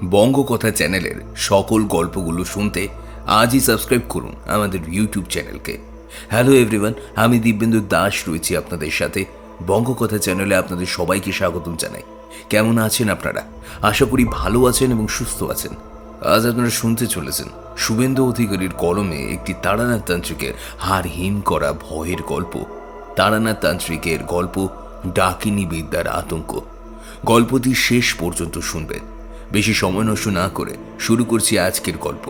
বঙ্গকথা চ্যানেলের সকল গল্পগুলো শুনতে আজই সাবস্ক্রাইব করুন আমাদের ইউটিউব চ্যানেলকে। হ্যালো এভরিওয়ান, আমি দিব্যেন্দু দাস রয়েছি আপনাদের সাথে। বঙ্গকথা চ্যানেলে আপনাদের সবাইকে স্বাগতম জানাই। কেমন আছেন আপনারা? আশা করি ভালো আছেন এবং সুস্থ আছেন। আজ আপনারা শুনতে চলেছেন শুভেন্দু অধিকারীর কলমে একটি তারানাথ তান্ত্রিকের হাড় হিম করা ভয়ের গল্প। তারানাথ তান্ত্রিকের গল্প ডাকিনী বিদ্যার আতঙ্ক। গল্পটি শেষ পর্যন্ত শুনবেন। বেশি সময় নষ্ট না করে শুরু করছি আজকের গল্প।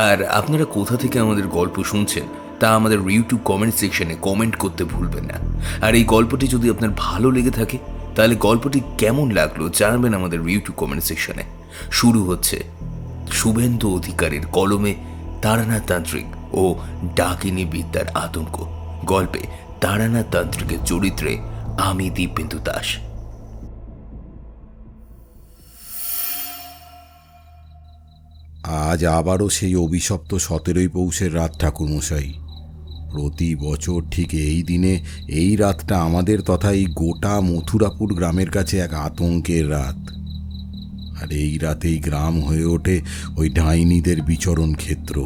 আর আপনারা কোথা থেকে আমাদের গল্প শুনছেন তা আমাদের ইউটিউব কমেন্ট সেকশনে কমেন্ট করতে ভুলবেন না। আর এই গল্পটি যদি আপনার ভালো লেগে থাকে তাহলে গল্পটি কেমন লাগলো জানাবেন আমাদের ইউটিউব কমেন্ট সেকশনে। শুরু হচ্ছে শুভেন্দু অধিকারীর কলমে তারানাথ তান্ত্রিক ও ডাকিনী বিদ্যার আতঙ্ক। গল্পে তারানাথ তান্ত্রিকের চরিত্রে আমি দিব্যেন্দু দাস। আজ আবারও সেই অভিশপ্ত 17ই পৌষের রাত ঠাকুরমশাই। প্রতি বছর ঠিক এই দিনে এই রাতটা আমাদের তথা এই গোটা মথুরাপুর গ্রামের কাছে এক আতঙ্কের রাত। আর এই রাতেই গ্রাম হয়ে ওঠে ওই ডাইনিদের বিচরণ ক্ষেত্র।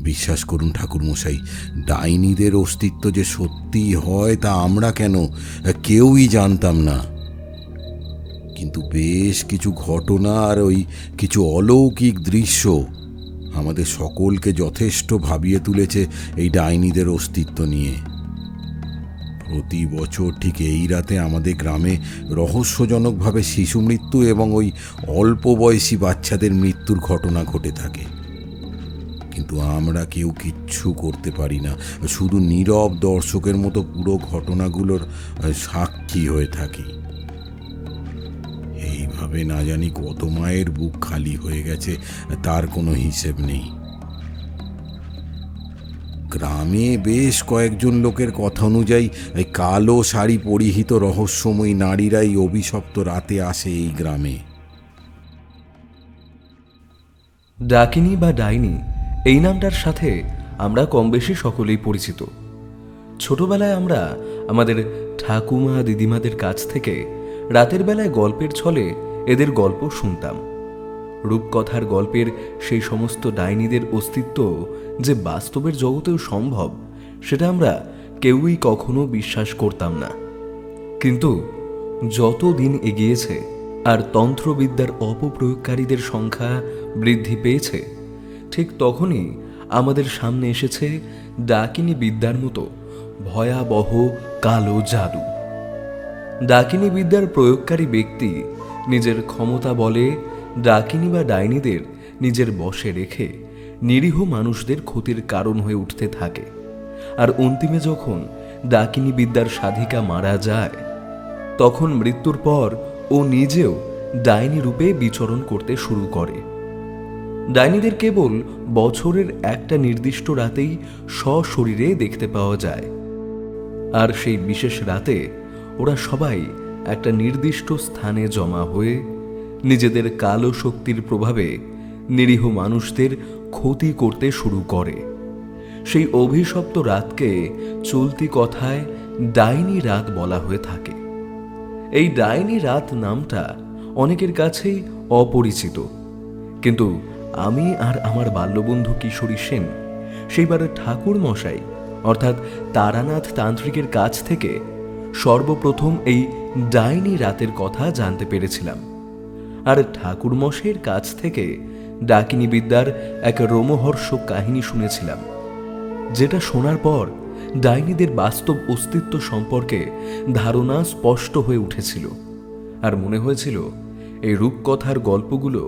বিশ্বাস করুন ঠাকুরমশাই, ডাইনিদের অস্তিত্ব যে সত্যি হয় তা আমরা কেন কেউই জানতাম না। কিন্তু বেশ কিছু ঘটনা আর ওই কিছু অলৌকিক দৃশ্য আমাদের সকলকে যথেষ্ট ভাবিয়ে তুলেছে এই ডাইনিদের অস্তিত্ব নিয়ে। প্রতি বছর ঠিক এই রাতে আমাদের গ্রামে রহস্যজনকভাবে শিশু মৃত্যু এবং ওই অল্প বয়সী বাচ্চাদের মৃত্যুর ঘটনা ঘটে থাকে। কিন্তু আমরা কেউ কিচ্ছু করতে পারি না, শুধু নীরব দর্শকের মতো পুরো ঘটনাগুলোর সাক্ষী হয়ে থাকি। এইভাবে না জানি কত মায়ের বুক খালি হয়ে গেছে, তার কোনো হিসেব নেই। গ্রামে বেশ কয়েকজন লোকের কথা অনুযায়ী এই কালো শাড়ি পরিহিত রহস্যময়ী নারীরাই অভিশপ্ত রাতে আসে এই গ্রামে। ডাকিনী বা ডাইনি এই নামটার সাথে আমরা কম বেশি সকলেই পরিচিত। ছোটবেলায় আমরা আমাদের ঠাকুমা দিদিমাদের কাছ থেকে রাতের বেলায় গল্পের ছলে এদের গল্প শুনতাম। রূপকথার গল্পের সেই সমস্ত ডাইনিদের অস্তিত্ব যে বাস্তবের জগতেও সম্ভব সেটা আমরা কেউই কখনো বিশ্বাস করতাম না। কিন্তু যত দিন এগিয়েছে আর তন্ত্রবিদ্যার অপপ্রয়োগকারীদের সংখ্যা বৃদ্ধি পেয়েছে, ঠিক তখনই আমাদের সামনে এসেছে ডাকিনী বিদ্যার মতো ভয়াবহ কালো জাদু। ডাকিনী বিদ্যার প্রয়োগকারী ব্যক্তি নিজের ক্ষমতা বলে ডাকিনী বা ডাইনিদের নিজের বশে রেখে নিরীহ মানুষদের ক্ষতির কারণ হয়ে উঠতে থাকে। আর অন্তিমে যখন ডাকিনী বিদ্যার সাধিকা মারা যায়, তখন মৃত্যুর পর ও নিজেও ডাইনি রূপে বিচরণ করতে শুরু করে। ডাইনিদের কেবল বছরের একটা নির্দিষ্ট রাতেই সশরীরে দেখতে পাওয়া যায়। আর সেই বিশেষ রাতে ওরা সবাই একটা নির্দিষ্ট স্থানে জমা হয়ে নিজেদের কালো শক্তির প্রভাবে নিরীহ মানুষদের ক্ষতি করতে শুরু করে। সেই অভিশপ্ত রাতকে চলতি কথায় ডাইনি রাত বলা হয়ে থাকে। এই ডাইনি রাত নামটা অনেকের কাছেই অপরিচিত, কিন্তু আমি আর আমার বাল্যবন্ধু কিশোরী সেন সেইবার ঠাকুর মশাই অর্থাৎ তারানাথ তান্ত্রিকের কাছ থেকে সর্বপ্রথম এই ডাইনি রাতের কথা জানতে পেরেছিলাম। আর ঠাকুর মশাইয়ের কাছ থেকে ডাকিনী বিদ্যার এক রোমহর্ষক কাহিনী শুনেছিলাম, যেটা শোনার পর ডাইনিদের বাস্তব অস্তিত্ব সম্পর্কে ধারণা স্পষ্ট হয়ে উঠেছিল। আর মনে হয়েছিল এই রূপকথার গল্পগুলো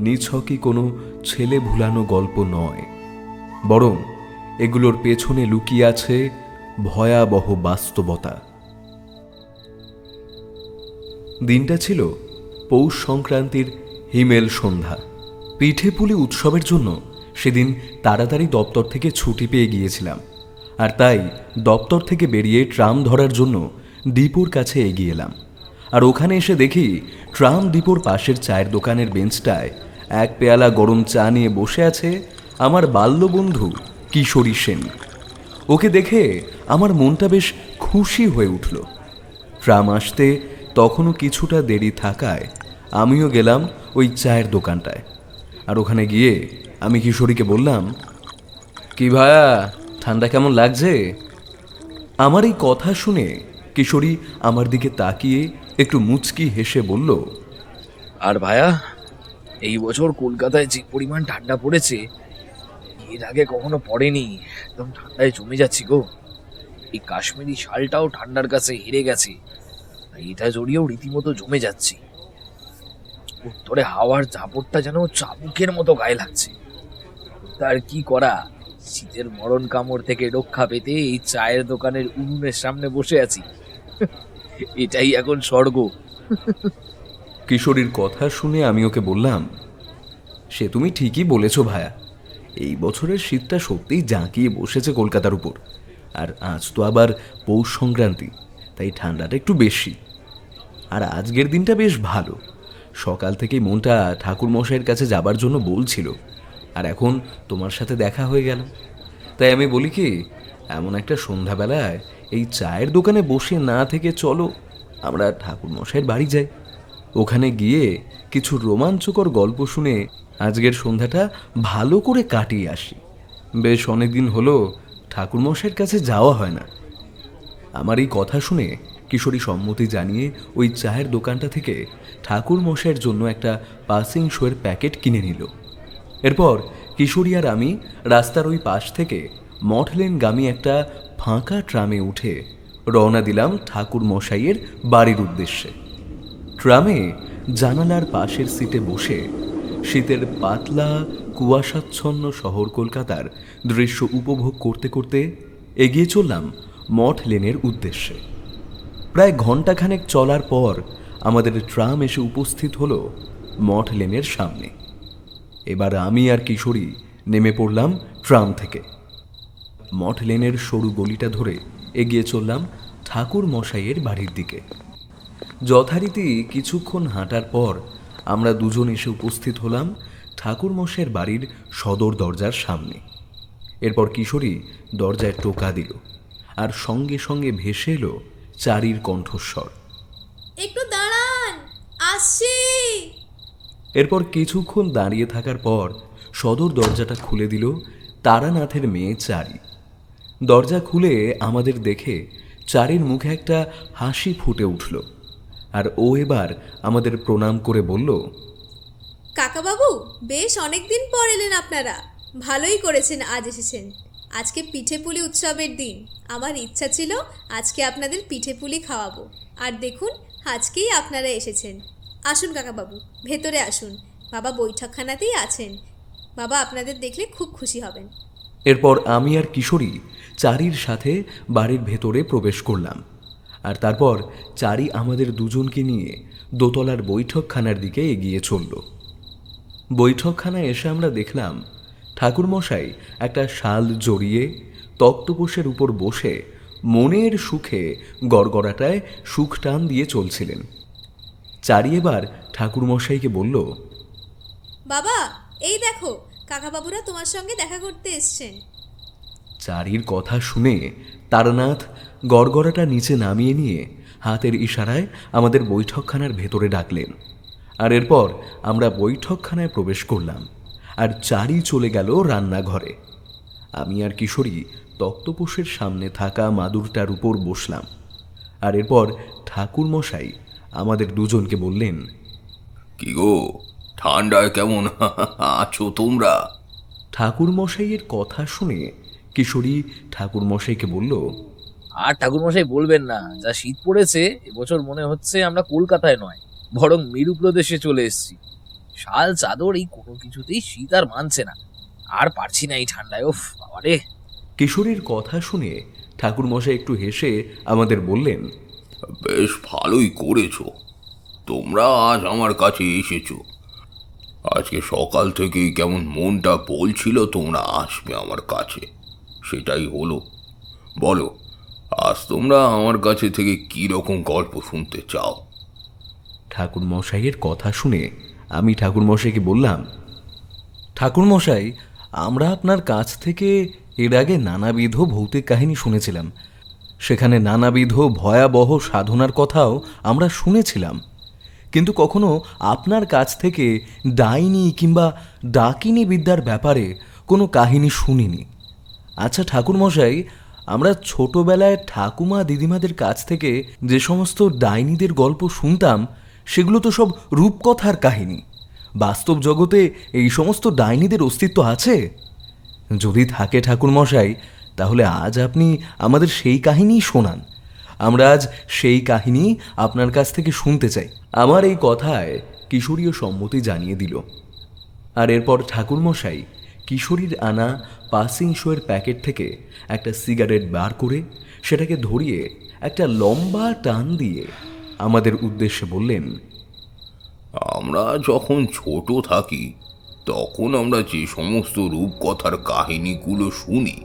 নিছকই কোনো ছেলে ভুলানো গল্প নয়, বরং এগুলোর পেছনে লুকিয়ে আছে ভয়াবহ বাস্তবতা। দিনটা ছিল পৌষ সংক্রান্তির হিমেল সন্ধ্যা। পিঠেপুলি উৎসবের জন্য সেদিন তাড়াতাড়ি দপ্তর থেকে ছুটি পেয়ে গিয়েছিলাম। আর তাই দপ্তর থেকে বেরিয়ে ট্রাম ধরার জন্য ডিপোর কাছে এগিয়ে এলাম। আর ওখানে এসে দেখি ট্রাম ডিপোর পাশের চায়ের দোকানের বেঞ্চটায় এক পেয়ালা গরম চা নিয়ে বসে আছে আমার বাল্যবন্ধু কিশোরী সেন। ওকে দেখে আমার মনটা বেশ খুশি হয়ে উঠল। ট্রাম আসতে তখনও কিছুটা দেরি থাকায় আমিও গেলাম ওই চায়ের দোকানটায়। আর ওখানে গিয়ে আমি কিশোরীকে বললাম, কি ভায়া, ঠান্ডা কেমন লাগছে? আমার এই কথা শুনে কিশোরী আমার দিকে তাকিয়ে একটু মুচকি হেসে বলল, আর ভায়া, এই বছর কলকাতায় যে পরিমাণ ঠান্ডা পড়েছে এর আগে কখনো পড়েনি। একদম ঠান্ডায় জমে যাচ্ছি গো। এই কাশ্মীরি শালটাও ঠান্ডার কাছে হেরে গেছে, এটা জড়িয়েও রীতিমতো জমে যাচ্ছি। উত্তরে হাওয়ার ঝাপটটা যেন চাবুকের মতো গায়ে লাগছে। তার কি করা, শীতের মরণ কামড় থেকে রক্ষা পেতে এই চায়ের দোকানের উনুনের সামনে বসে আছি। এটাই এখন স্বর্গ। কিশোরীর কথা শুনে আমি ওকে বললাম, সে তুমি ঠিকই বলেছ ভায়া, এই বছরের শীতটা সত্যিই জাঁকিয়ে বসেছে কলকাতার উপর। আর আজ তো আবার পৌষ সংক্রান্তি, তাই ঠান্ডাটা একটু বেশি। আর আজকের দিনটা বেশ ভালো, সকাল থেকেই মনটা ঠাকুরমশাইয়ের কাছে যাবার জন্য বলছিল, আর এখন তোমার সাথে দেখা হয়ে গেল। তাই আমি বলি কি, এমন একটা সন্ধ্যাবেলায় এই চায়ের দোকানে বসে না থেকে চলো আমরা ঠাকুরমশাইয়ের বাড়ি যাই। ওখানে গিয়ে কিছু রোমাঞ্চকর গল্প শুনে আজকের সন্ধ্যাটা ভালো করে কাটিয়ে আসি। বেশ অনেকদিন হলো ঠাকুরমশাইয়ের কাছে যাওয়া হয় না। আমার এই কথা শুনে কিশোরী সম্মতি জানিয়ে ওই চায়ের দোকানটা থেকে ঠাকুরমশাইয়ের জন্য একটা পাসিং শোয়ের প্যাকেট কিনে নিল। এরপর কিশোরী আর আমি রাস্তার ওই পাশ থেকে মঠলেনগামী একটা ফাঁকা ট্রামে উঠে রওনা দিলাম ঠাকুরমশাইয়ের বাড়ির উদ্দেশ্যে। ট্রামে জানালার পাশের সিটে বসে শীতের পাতলা কুয়াশাচ্ছন্ন শহর কলকাতার দৃশ্য উপভোগ করতে করতে এগিয়ে চললাম মঠ লেনের উদ্দেশ্যে। প্রায় ঘণ্টাখানেক চলার পর আমাদের ট্রাম এসে উপস্থিত হলো মঠ লেনের সামনে। এবার আমি আর কিশোরী নেমে পড়লাম ট্রাম থেকে। মঠ লেনের সরু গলিটা ধরে এগিয়ে চললাম ঠাকুর মশাইয়ের বাড়ির দিকে। যথারীতি কিছুক্ষণ হাঁটার পর আমরা দুজন এসে উপস্থিত হলাম ঠাকুর মশাইয়ের বাড়ির সদর দরজার সামনে। এরপর কিশোরী দরজায় টোকা দিল, আর সঙ্গে সঙ্গে ভেসে এলো চারির কণ্ঠস্বর, একটু দাঁড়ান, আসছি। এরপর কিছুক্ষণ দাঁড়িয়ে থাকার পর সদর দরজাটা খুলে দিল তারানাথের মেয়ে চারি। দরজা খুলে আমাদের দেখে চারির মুখে একটা হাসি ফুটে উঠল, আর ও এবার আমাদের প্রণাম করে বলল, কাকাবাবু, বেশ অনেক দিন পর এলেন আপনারা। ভালোই করেছেন আজ এসেছেন। আজকে পিঠেপুলি উৎসবের দিন। আমার ইচ্ছা ছিল আজকে আপনাদের পিঠেপুলি খাওয়াবো। আর দেখুন, আজকেই আপনারা এসেছেন। আসুন কাকাবাবু, ভেতরে আসুন। বাবা বৈঠকখানাতেই আছেন। বাবা আপনাদের দেখলে খুব খুশি হবেন। এরপর আমি আর কিশোরী চারির সাথে বাড়ির ভেতরে প্রবেশ করলাম। আর তারপর চারি আমাদের দুজনকে নিয়ে দোতলার বৈঠকখানার দিকে এগিয়ে চলল। বৈঠকখানায় এসে আমরা দেখলাম ঠাকুরমশাই একটা শাল জড়িয়ে তক্তপোষের উপর বসে মনের সুখে গড়গড়াটায় সুখ টান দিয়ে চলছিলেন। চারি এবার ঠাকুরমশাইকে বলল, বাবা, এই দেখো, কাকাবাবুরা তোমার সঙ্গে দেখা করতে এসছেন। চারির কথা শুনে তারানাথ গড়গড়াটা নিচে নামিয়ে নিয়ে হাতের ইশারায় আমাদের বৈঠকখানার ভেতরে ডাকলেন। আর এরপর আমরা বৈঠকখানায় প্রবেশ করলাম, আর চারি চলে গেল রান্নাঘরে। আমি আর কিশোরী তক্তপোষের সামনে থাকা মাদুরটার উপর বসলাম। আর এরপর ঠাকুরমশাই আমাদের দুজনকে বললেন, কি গো, ঠান্ডায় কেমন আছো তোমরা? ঠাকুরমশাইয়ের কথা শুনে কিশোরী ঠাকুরমশাইকে বলল, আর ঠাকুরমশাই বলবেন না, যা শীত পড়েছে এবছর মনে হচ্ছে আমরা কলকাতায় নয় বরং মেরু প্রদেশে চলে এসেছি। শাল চাদর এই কোনো কিছুতেই শীত আর মানছে না। আর পারছি না এই ঠান্ডায়, ওফ বাবারে। কিশোরীর কথা শুনে ঠাকুরমশাই একটু হেসে আমাদের বললেন, বেশ ভালোই করেছো, তোমরা আজ আমার কাছে এসেছো। আজকে সকাল থেকেই কেমন মনটা বলছিল তোমরা আসবে আমার কাছে, সেটাই হলো। বলো, আজ তোমরা আমার কাছে থেকে কি রকম গল্প শুনতে চাও? ঠাকুরমশাইয়ের কথা শুনে আমি ঠাকুরমশাইকে বললাম, ঠাকুরমশাই, আমরা আপনার কাছ থেকে এর আগে নানাবিধ ভৌতিক কাহিনী শুনেছিলাম। সেখানে নানাবিধ ভয়াবহ সাধনার কথাও আমরা শুনেছিলাম, কিন্তু কখনো আপনার কাছ থেকে ডাইনি কিংবা ডাকিনী বিদ্যার ব্যাপারে কোনো কাহিনী শুনিনি। আচ্ছা ঠাকুরমশাই, আমরা ছোটবেলায় ঠাকুমা দিদিমাদের কাছ থেকে যে সমস্ত ডাইনিদের গল্প শুনতাম সেগুলো তো সব রূপকথার কাহিনী। বাস্তব জগতে এই সমস্ত ডাইনিদের অস্তিত্ব আছে? যদি থাকে ঠাকুরমশাই, তাহলে আজ আপনি আমাদের সেই কাহিনীই শোনান। আমরা আজ সেই কাহিনী আপনার কাছ থেকে শুনতে চাই। আমার এই কথায় কিশোরীও সম্মতি জানিয়ে দিল। আর এরপর ঠাকুরমশাই কিশোরীর আনা পাসিং শোয়ের প্যাকেট থেকে একটা সিগারেট বার করে সেটাকে ধরিয়ে একটা লম্বা টান দিয়ে আমাদের উদ্দেশ্যে বললেন, আমরা যখন ছোট থাকি তখন আমরা যে সমস্ত রূপকথার কাহিনীগুলো শুনি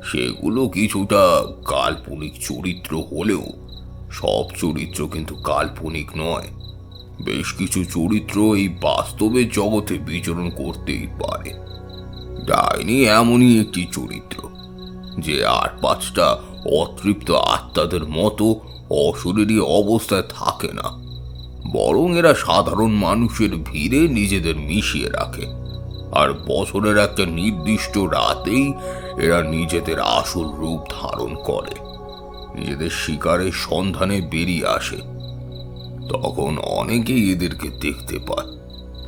সেগুলো কিছুটা কাল্পনিক চরিত্র হলেও সব চরিত্র কিন্তু কাল্পনিক নয়। বেশ কিছু চরিত্র এই বাস্তবের জগতে বিচরণ করতেই পারে। ডাইনি এমনই একটি চরিত্র যে আর পাঁচটা অতৃপ্ত আত্মাদের মতো অশরীরী অবস্থায় থাকে না, বরং এরা সাধারণ মানুষের ভিড়ে নিজেদের মিশিয়ে রাখে। আর বছরের একটা নির্দিষ্ট রাতেই এরা নিজেদের আসল রূপ ধারণ করে, নিজেদের শিকারের সন্ধানে বেরিয়ে আসে। তখন অনেকেই এদেরকে দেখতে পায়,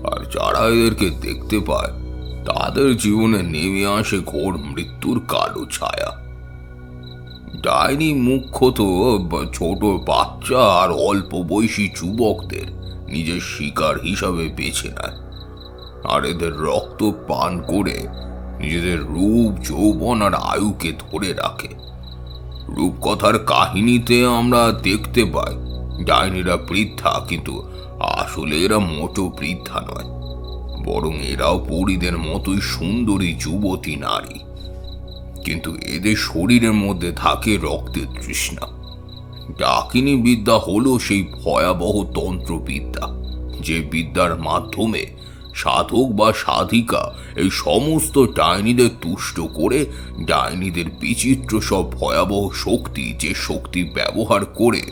আর যারা এদেরকে দেখতে পায় তাদের জীবনে নেমে আসে ঘোর মৃত্যুর কালো ছায়া। ডাইনি মুখ্যত ছোট বাচ্চা আর অল্প বয়সী যুবকদের নিজের শিকার হিসাবে বেছে নেয়, আর এদের রক্ত পান করে নিজেদের রূপ, যৌবন আর আয়ুকে ধরে রাখে। রূপকথার কাহিনীতে আমরা দেখতে পাই ডাইনিরা বৃদ্ধা, কিন্তু আসলে এরা মোটো বৃদ্ধা নয়, বরং এরাও পরীদের মতোই সুন্দরী যুবতী নারী। কিন্তু এদের শরীরের মধ্যে থাকে রক্তের তৃষ্ণা। ডাকিনী বিদ্যা হলো সেই ভয়াবহ তন্ত্রবিদ্যা, যে বিদ্যার মাধ্যমে সাধক বা সাধিকা এই সমস্ত ডাইনিদের তুষ্ট করে ডাইনিদের বিচিত্র সব ভয়াবহ শক্তি, যে শক্তি ব্যবহার করে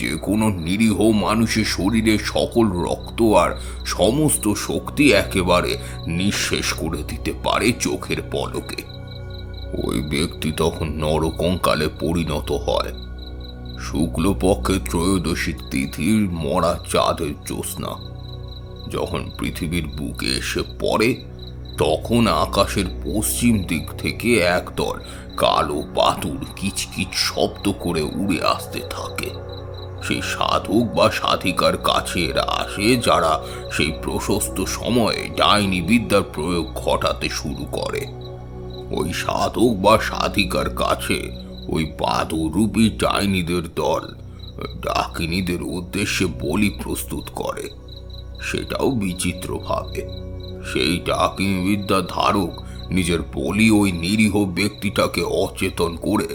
যে কোনো নিরীহ মানুষের শরীরে সকল রক্ত আর সমস্ত শক্তি একেবারে নিঃশেষ করে দিতে পারে চোখের পলকে। ওই ব্যক্তি তখন নরকঙ্কালে পরিণত হয়। শুক্লপক্ষের ত্রয়োদশী তিথির মরা চাঁদের জ্যোৎস্না যখন পৃথিবীর বুকে এসে পড়ে, তখন আকাশের পশ্চিম দিক থেকে একদল কালো বাদুড় কিচকিচ শব্দ করে উড়ে আসতে থাকে। সেই সাধক বা সাধিকার কাছে এরা আসে যারা সেই প্রশস্ত সময়ে ডাইনি বিদ্যার প্রয়োগ ঘটাতে শুরু করে। ওই সাধক বা সাধিকার কাছে ওই বাদুরূপী ডাইনিদের দল ডাকিনীদের উদ্দেশ্যে বলি প্রস্তুত করে, সেটাও বিচিত্রভাবে। সেই ডাকিনী বিদ্যা ধারক নিজের বলি ওই নিরীহ ব্যক্তিটাকে অচেতন করে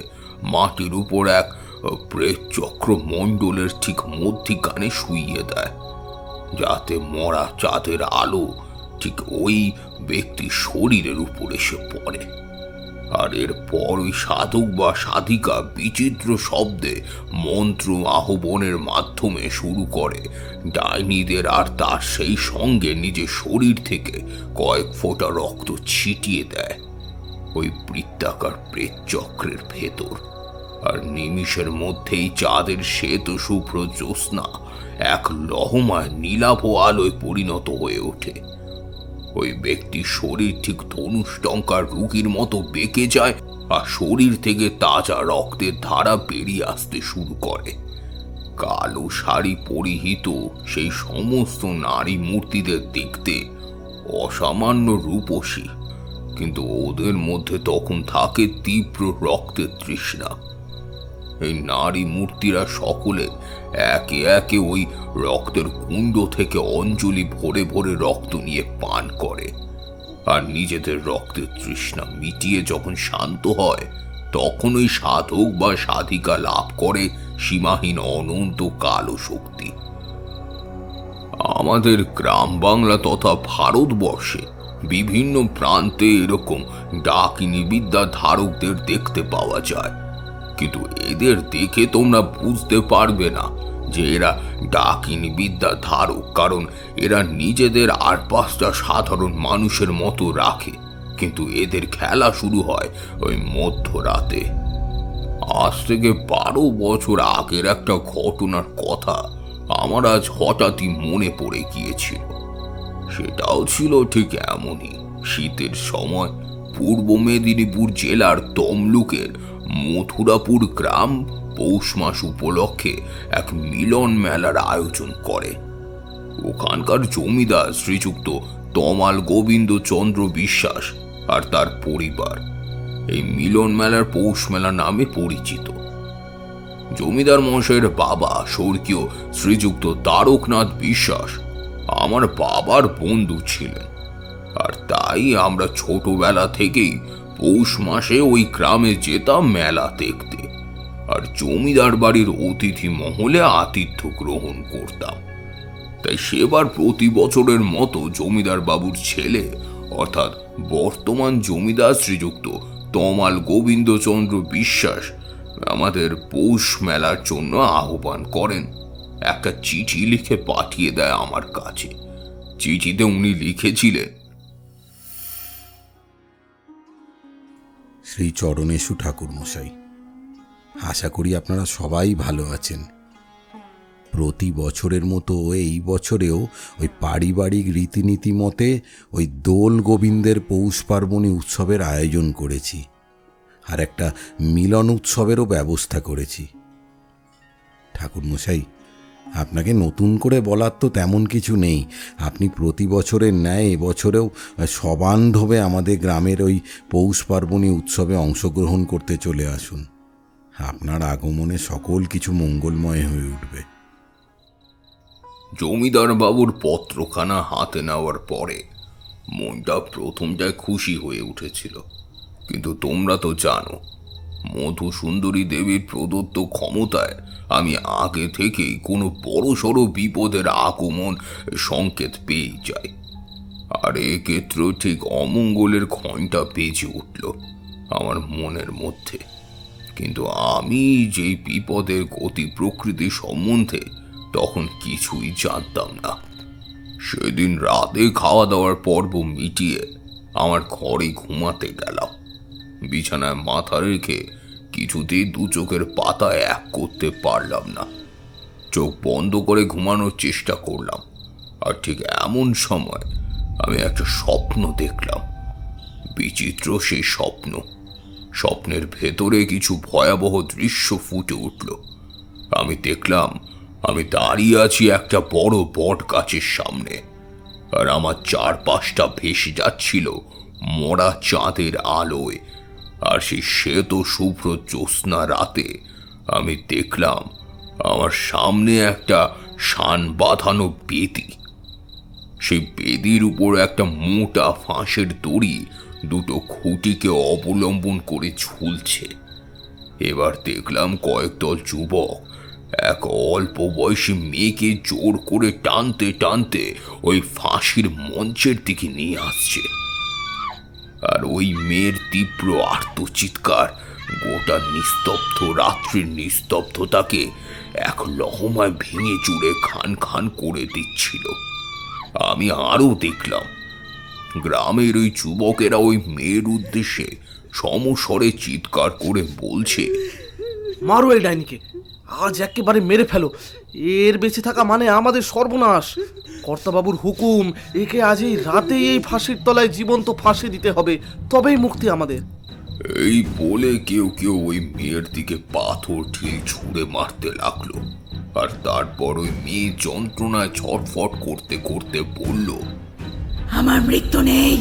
মাটির উপর এক প্রেত চক্র মণ্ডলের ঠিক মধ্যিখানে শুইয়ে দেয়, যাতে মরা চাঁদের আলো ঠিক ওই ব্যক্তির শরীরের উপর এসে পড়ে। আর এরপর ওই সাধক বা সাধিকা বিচিত্র শব্দে মন্ত্র আহ্বানের মাধ্যমে শুরু করে ডাইনিদের, আর তার সেই সঙ্গে নিজের শরীর থেকে কয়েক ফোঁটা রক্ত ছিটিয়ে দেয় ওই বৃত্তাকার প্রেত চক্রের ভেতর। আর নিমিষের মধ্যেই চাঁদের শ্বেত শুভ্র জ্যোৎস্না এক লহমায় নীলাভ আলোয় পরিণত হয়ে ওঠে। ওই ব্যক্তির শরীর ঠিক ধনুষ্টঙ্কার রুগীর মতো বেঁকে যায়, আর শরীর থেকে তাজা রক্তের ধারা বেরিয়ে আসতে শুরু করে। কালো শাড়ি পরিহিত সেই সমস্ত নারী মূর্তিদের দেখতে অসামান্য রূপসী, কিন্তু ওদের মধ্যে তখন থাকে তীব্র রক্তের তৃষ্ণা। এই নারী মূর্তিরা সকলে একে একে ওই রক্তের কুণ্ড থেকে অঞ্জলি ভরে ভরে রক্ত নিয়ে পান করে, আর নিজেদের রক্তের তৃষ্ণা মিটিয়ে যখন শান্ত হয়, তখন ওই সাধক বা সাধিকা লাভ করে সীমাহীন অনন্ত কালো শক্তি। আমাদের গ্রাম বাংলা তথা ভারতবর্ষে বিভিন্ন প্রান্তে এরকম ডাকিনী বিদ্যা ধারকদের দেখতে পাওয়া যায়, কিন্তু এদের দেখে তোমরা বুঝতে পারবে না যে এরা ডাকিনী বিদ্যা ধারক, কারণ এরা নিজেদের আর 5টা সাধারণ মানুষের মতো রাখে, কিন্তু এদের খেলা শুরু হয় ওই মধ্যরাতে। আজ থেকে 12 বছর আগের একটা ঘটনার কথা আমার আজ হঠাৎই মনে পড়ে গিয়েছিল। সেটাও ছিল ঠিক এমনই। শীতের সময় পূর্ব মেদিনীপুর জেলার তমলুকের মথুরাপুর গ্রাম পৌষ মাস উপলক্ষে এক মিলন মেলার আয়োজন করে। ওখানকার জমিদার শ্রীযুক্ত তমাল গোবিন্দ চন্দ্র বিশ্বাস আর তার পরিবার এই মিলন মেলার পৌষ মেলা নামে পরিচিত। জমিদার মশাইয়ের বাবা স্বর্গীয় শ্রীযুক্ত তারকনাথ বিশ্বাস আমার বাবার বন্ধু ছিলেন, আর তাই আমরা ছোটবেলা থেকেই পৌষ মাসে ওই গ্রামে যেতাম মেলা দেখতে, আর জমিদার বাড়ির অতিথি মহলে আতিথ্য গ্রহণ করতাম। তাই সেবার প্রতি বছরের মতো জমিদার বাবুর ছেলে অর্থাৎ বর্তমান জমিদার শ্রীযুক্ত তমাল গোবিন্দচন্দ্র বিশ্বাস আমাদের পৌষ মেলার জন্য আহ্বান করেন। একটা চিঠি লিখে পাঠিয়ে দেয় আমার কাছে। চিঠিতে উনি লিখেছিলেন, শ্রী চরণেশু ঠাকুর মশাই, আশা করি আপনারা সবাই ভালো আছেন। প্রতি বছরের মতো এই বছরেও ওই পারিবারিক রীতিনীতি মতে ওই দোল গোবিন্দের পৌষ পার্বণী উৎসবের আয়োজন করেছি, আর একটা মিলন উৎসবেরও ব্যবস্থা করেছি। ঠাকুর মশাই, আপনাকে নতুন করে বলার তো তেমন কিছু নেই। আপনি প্রতি বছরের ন্যায় এবছরেও সবান্ধবে আমাদের গ্রামের ওই পৌষ পার্বণী উৎসবে অংশগ্রহণ করতে চলে আসুন। আপনার আগমনে সকল কিছু মঙ্গলময় হয়ে উঠবে। জমিদার বাবুর পত্রখানা হাতে নেওয়ার পরে মনটা প্রথমটায় খুশি হয়ে উঠেছিল, কিন্তু তোমরা তো জানো মধু সুন্দরী দেবীর প্রদত্ত ক্ষমতায় আমি আগে থেকেই কোনো বড়সড় বিপদের আগমন সংকেত পেয়ে যাই, আর এক্ষেত্রে ঠিক অমঙ্গলের ঘণ্টা বেজে উঠল আমার মনের মধ্যে। কিন্তু আমি যে বিপদের গতি প্রকৃতি সম্বন্ধে তখন কিছুই জানতাম না। সেদিন রাতে খাওয়া দাওয়ার পর্ব মিটিয়ে আমার ঘরে ঘুমাতে গেলাম। বিছানায় মাথা রেখে কিছুতেই দু চোখের পাতা এক করতে পারলাম না। চোখ বন্ধ করে ঘুমানোর চেষ্টা করলাম, আর ঠিক এমন সময় আমি একটা স্বপ্ন দেখলাম। বিচিত্র সেই স্বপ্নের ভেতরে কিছু ভয়াবহ দৃশ্য ফুটে উঠল। আমি দেখলাম আমি দাঁড়িয়ে আছি একটা বড় বট গাছের সামনে, আর আমার চারপাশটা ভেসে যাচ্ছিল মরা চাঁদের আলোয়। আর সেই শ্বেত শুভ্র জ্যোৎস্না রাতে আমি দেখলাম আমার সামনে একটা শান বাঁধানো বেদি। সেই বেদির উপর একটা মোটা ফাঁসের দড়ি দুটো খুঁটিকে অবলম্বন করে ঝুলছে। এবার দেখলাম কয়েকদল যুবক এক অল্প বয়সী মেয়েকে জোর করে টানতে টানতে ওই ফাঁসির মঞ্চের দিকে নিয়ে আসছে, আর ওই মেয়ের তীব্র আর্তচিৎকার গোটা নিস্তব্ধ রাত্রির নিস্তব্ধতাকে এক লহমায় ভেঙে চুরে খান খান করে দিচ্ছিল। আমি আরো দেখলাম গ্রামের ওই যুবকেরা ওই মেয়ের উদ্দেশ্যে সমস্বরে চিৎকার করে বলছে, মারো এই ডাইনিকে, আজ একেবারে মেরে ফেলো। এর বেঁচে থাকা মানে আমাদের সর্বনাশ। কর্তাবাবুর হুকুম, একে আজ এই রাতেই এই ফাঁসির তলায় জীবন্ত ফাঁসি দিতে হবে, তবেই মুক্তি আমাদের। এই বলে কেউ কেউ ওই মেয়ের দিকে পাথর ঢিল ছুঁড়ে মারতে লাগলো, আর তারপর ওই মেয়ে যন্ত্রণায় ছটফট করতে করতে বলল, আমার মৃত্যু নেই,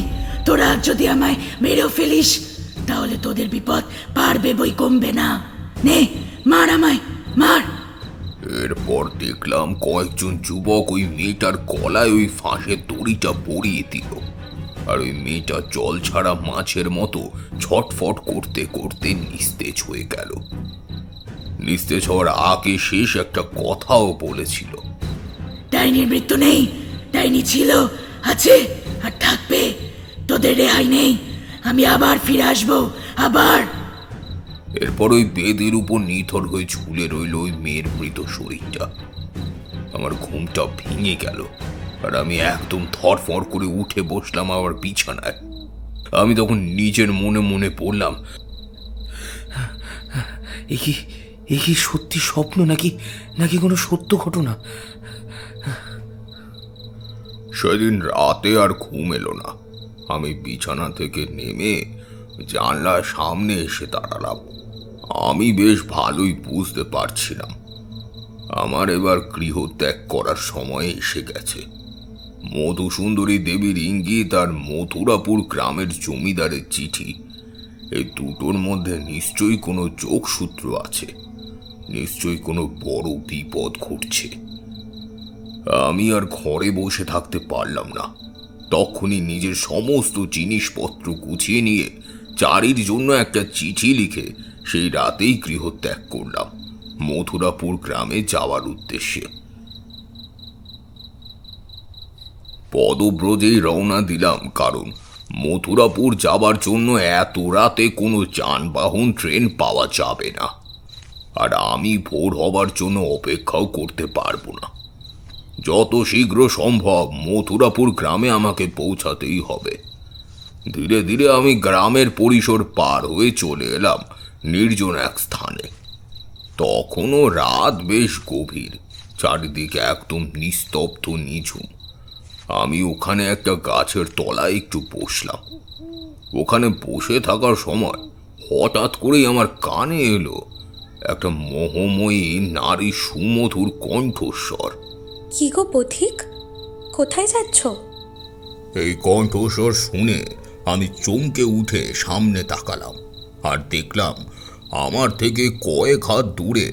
তোরা যদি আমায় মেরেও ফেলিস তাহলে তোদের বিপদ পারবে বই কমবে না। নে মার, আমায় মার। এরপর দেখলাম কয়েকজন যুবক ওই মেয়েটার গলায় ওই ফাঁসের দড়িটা পরিয়ে দিল, আর ওই মেয়েটা জল ছাড়া মাছের মতো ছটফট করতে করতে নিস্তেজ হয়ে গেল। নিস্তেজ হওয়ার আগে শেষ একটা কথাও বলেছিল, ডাইনির মৃত্যু নেই, ডাইনি ছিল, আছে আর থাকবে, তোদের রেহাই নেই, আমি আবার ফিরে আসবো, আবার। এরপর ওই বেদের উপর নিথর হয়ে ঝুলে রইল ওই মেয়ের মৃত শরীরটা। আমার ঘুমটা ভেঙে গেল আর আমি একদম ধরফর করে উঠে বসলাম আমার বিছানায়। আমি তখন নিজের মনে মনে পড়লাম, এ কি সত্যি স্বপ্ন নাকি নাকি কোনো সত্য ঘটনা? সেদিন রাতে আর ঘুম এলো না। আমি বিছানা থেকে নেমে জানলার সামনে এসে দাঁড়ালাম। আমি বেশ ভালোই বুঝতে পারছিলাম আমার এবার গৃহত্যাগ করার সময় এসে গেছে। মধুসুন্দরী দেবীর ইঙ্গিত আর মথুরাপুর গ্রামের জমিদারের চিঠি, এই দুটোর মধ্যে নিশ্চয়ই কোনো যোগসূত্র আছে, নিশ্চয়ই কোনো বড় বিপদ ঘটছে। আমি আর ঘরে বসে থাকতে পারলাম না। তখনই নিজের সমস্ত জিনিসপত্র গুছিয়ে নিয়ে চারির জন্য একটা চিঠি লিখে সেই রাতেই গৃহত্যাগ করলাম মথুরাপুর গ্রামে যাওয়ার উদ্দেশ্যে। পদব্রজেই রওনা দিলাম, কারণ মথুরাপুর যাবার জন্য এত রাতে কোনো যানবাহন ট্রেন পাওয়া যাবে না, আর আমি ভোর হবার জন্য অপেক্ষাও করতে পারবো না। যত শীঘ্র সম্ভব মথুরাপুর গ্রামে আমাকে পৌঁছাতেই হবে। ধীরে ধীরে আমি গ্রামের পরিসর পার হয়ে চলে এলাম নির্জন এক স্থানে। তখনও রাত বেশ গভীর, চারিদিকে একদম নিস্তব্ধ নিঝুম। আমি ওখানে একটা গাছের তলায় একটু বসলাম। ওখানে বসে থাকার সময় হঠাৎ করেই আমার কানে এলো একটা মোহময়ী নারী সুমধুর কণ্ঠস্বর। কি গো পথিক, কোথায় যাচ্ছ? এই কণ্ঠস্বর শুনে আমি চমকে উঠে সামনে তাকালাম আর দেখলাম আমার থেকে কয়েক হাত দূরে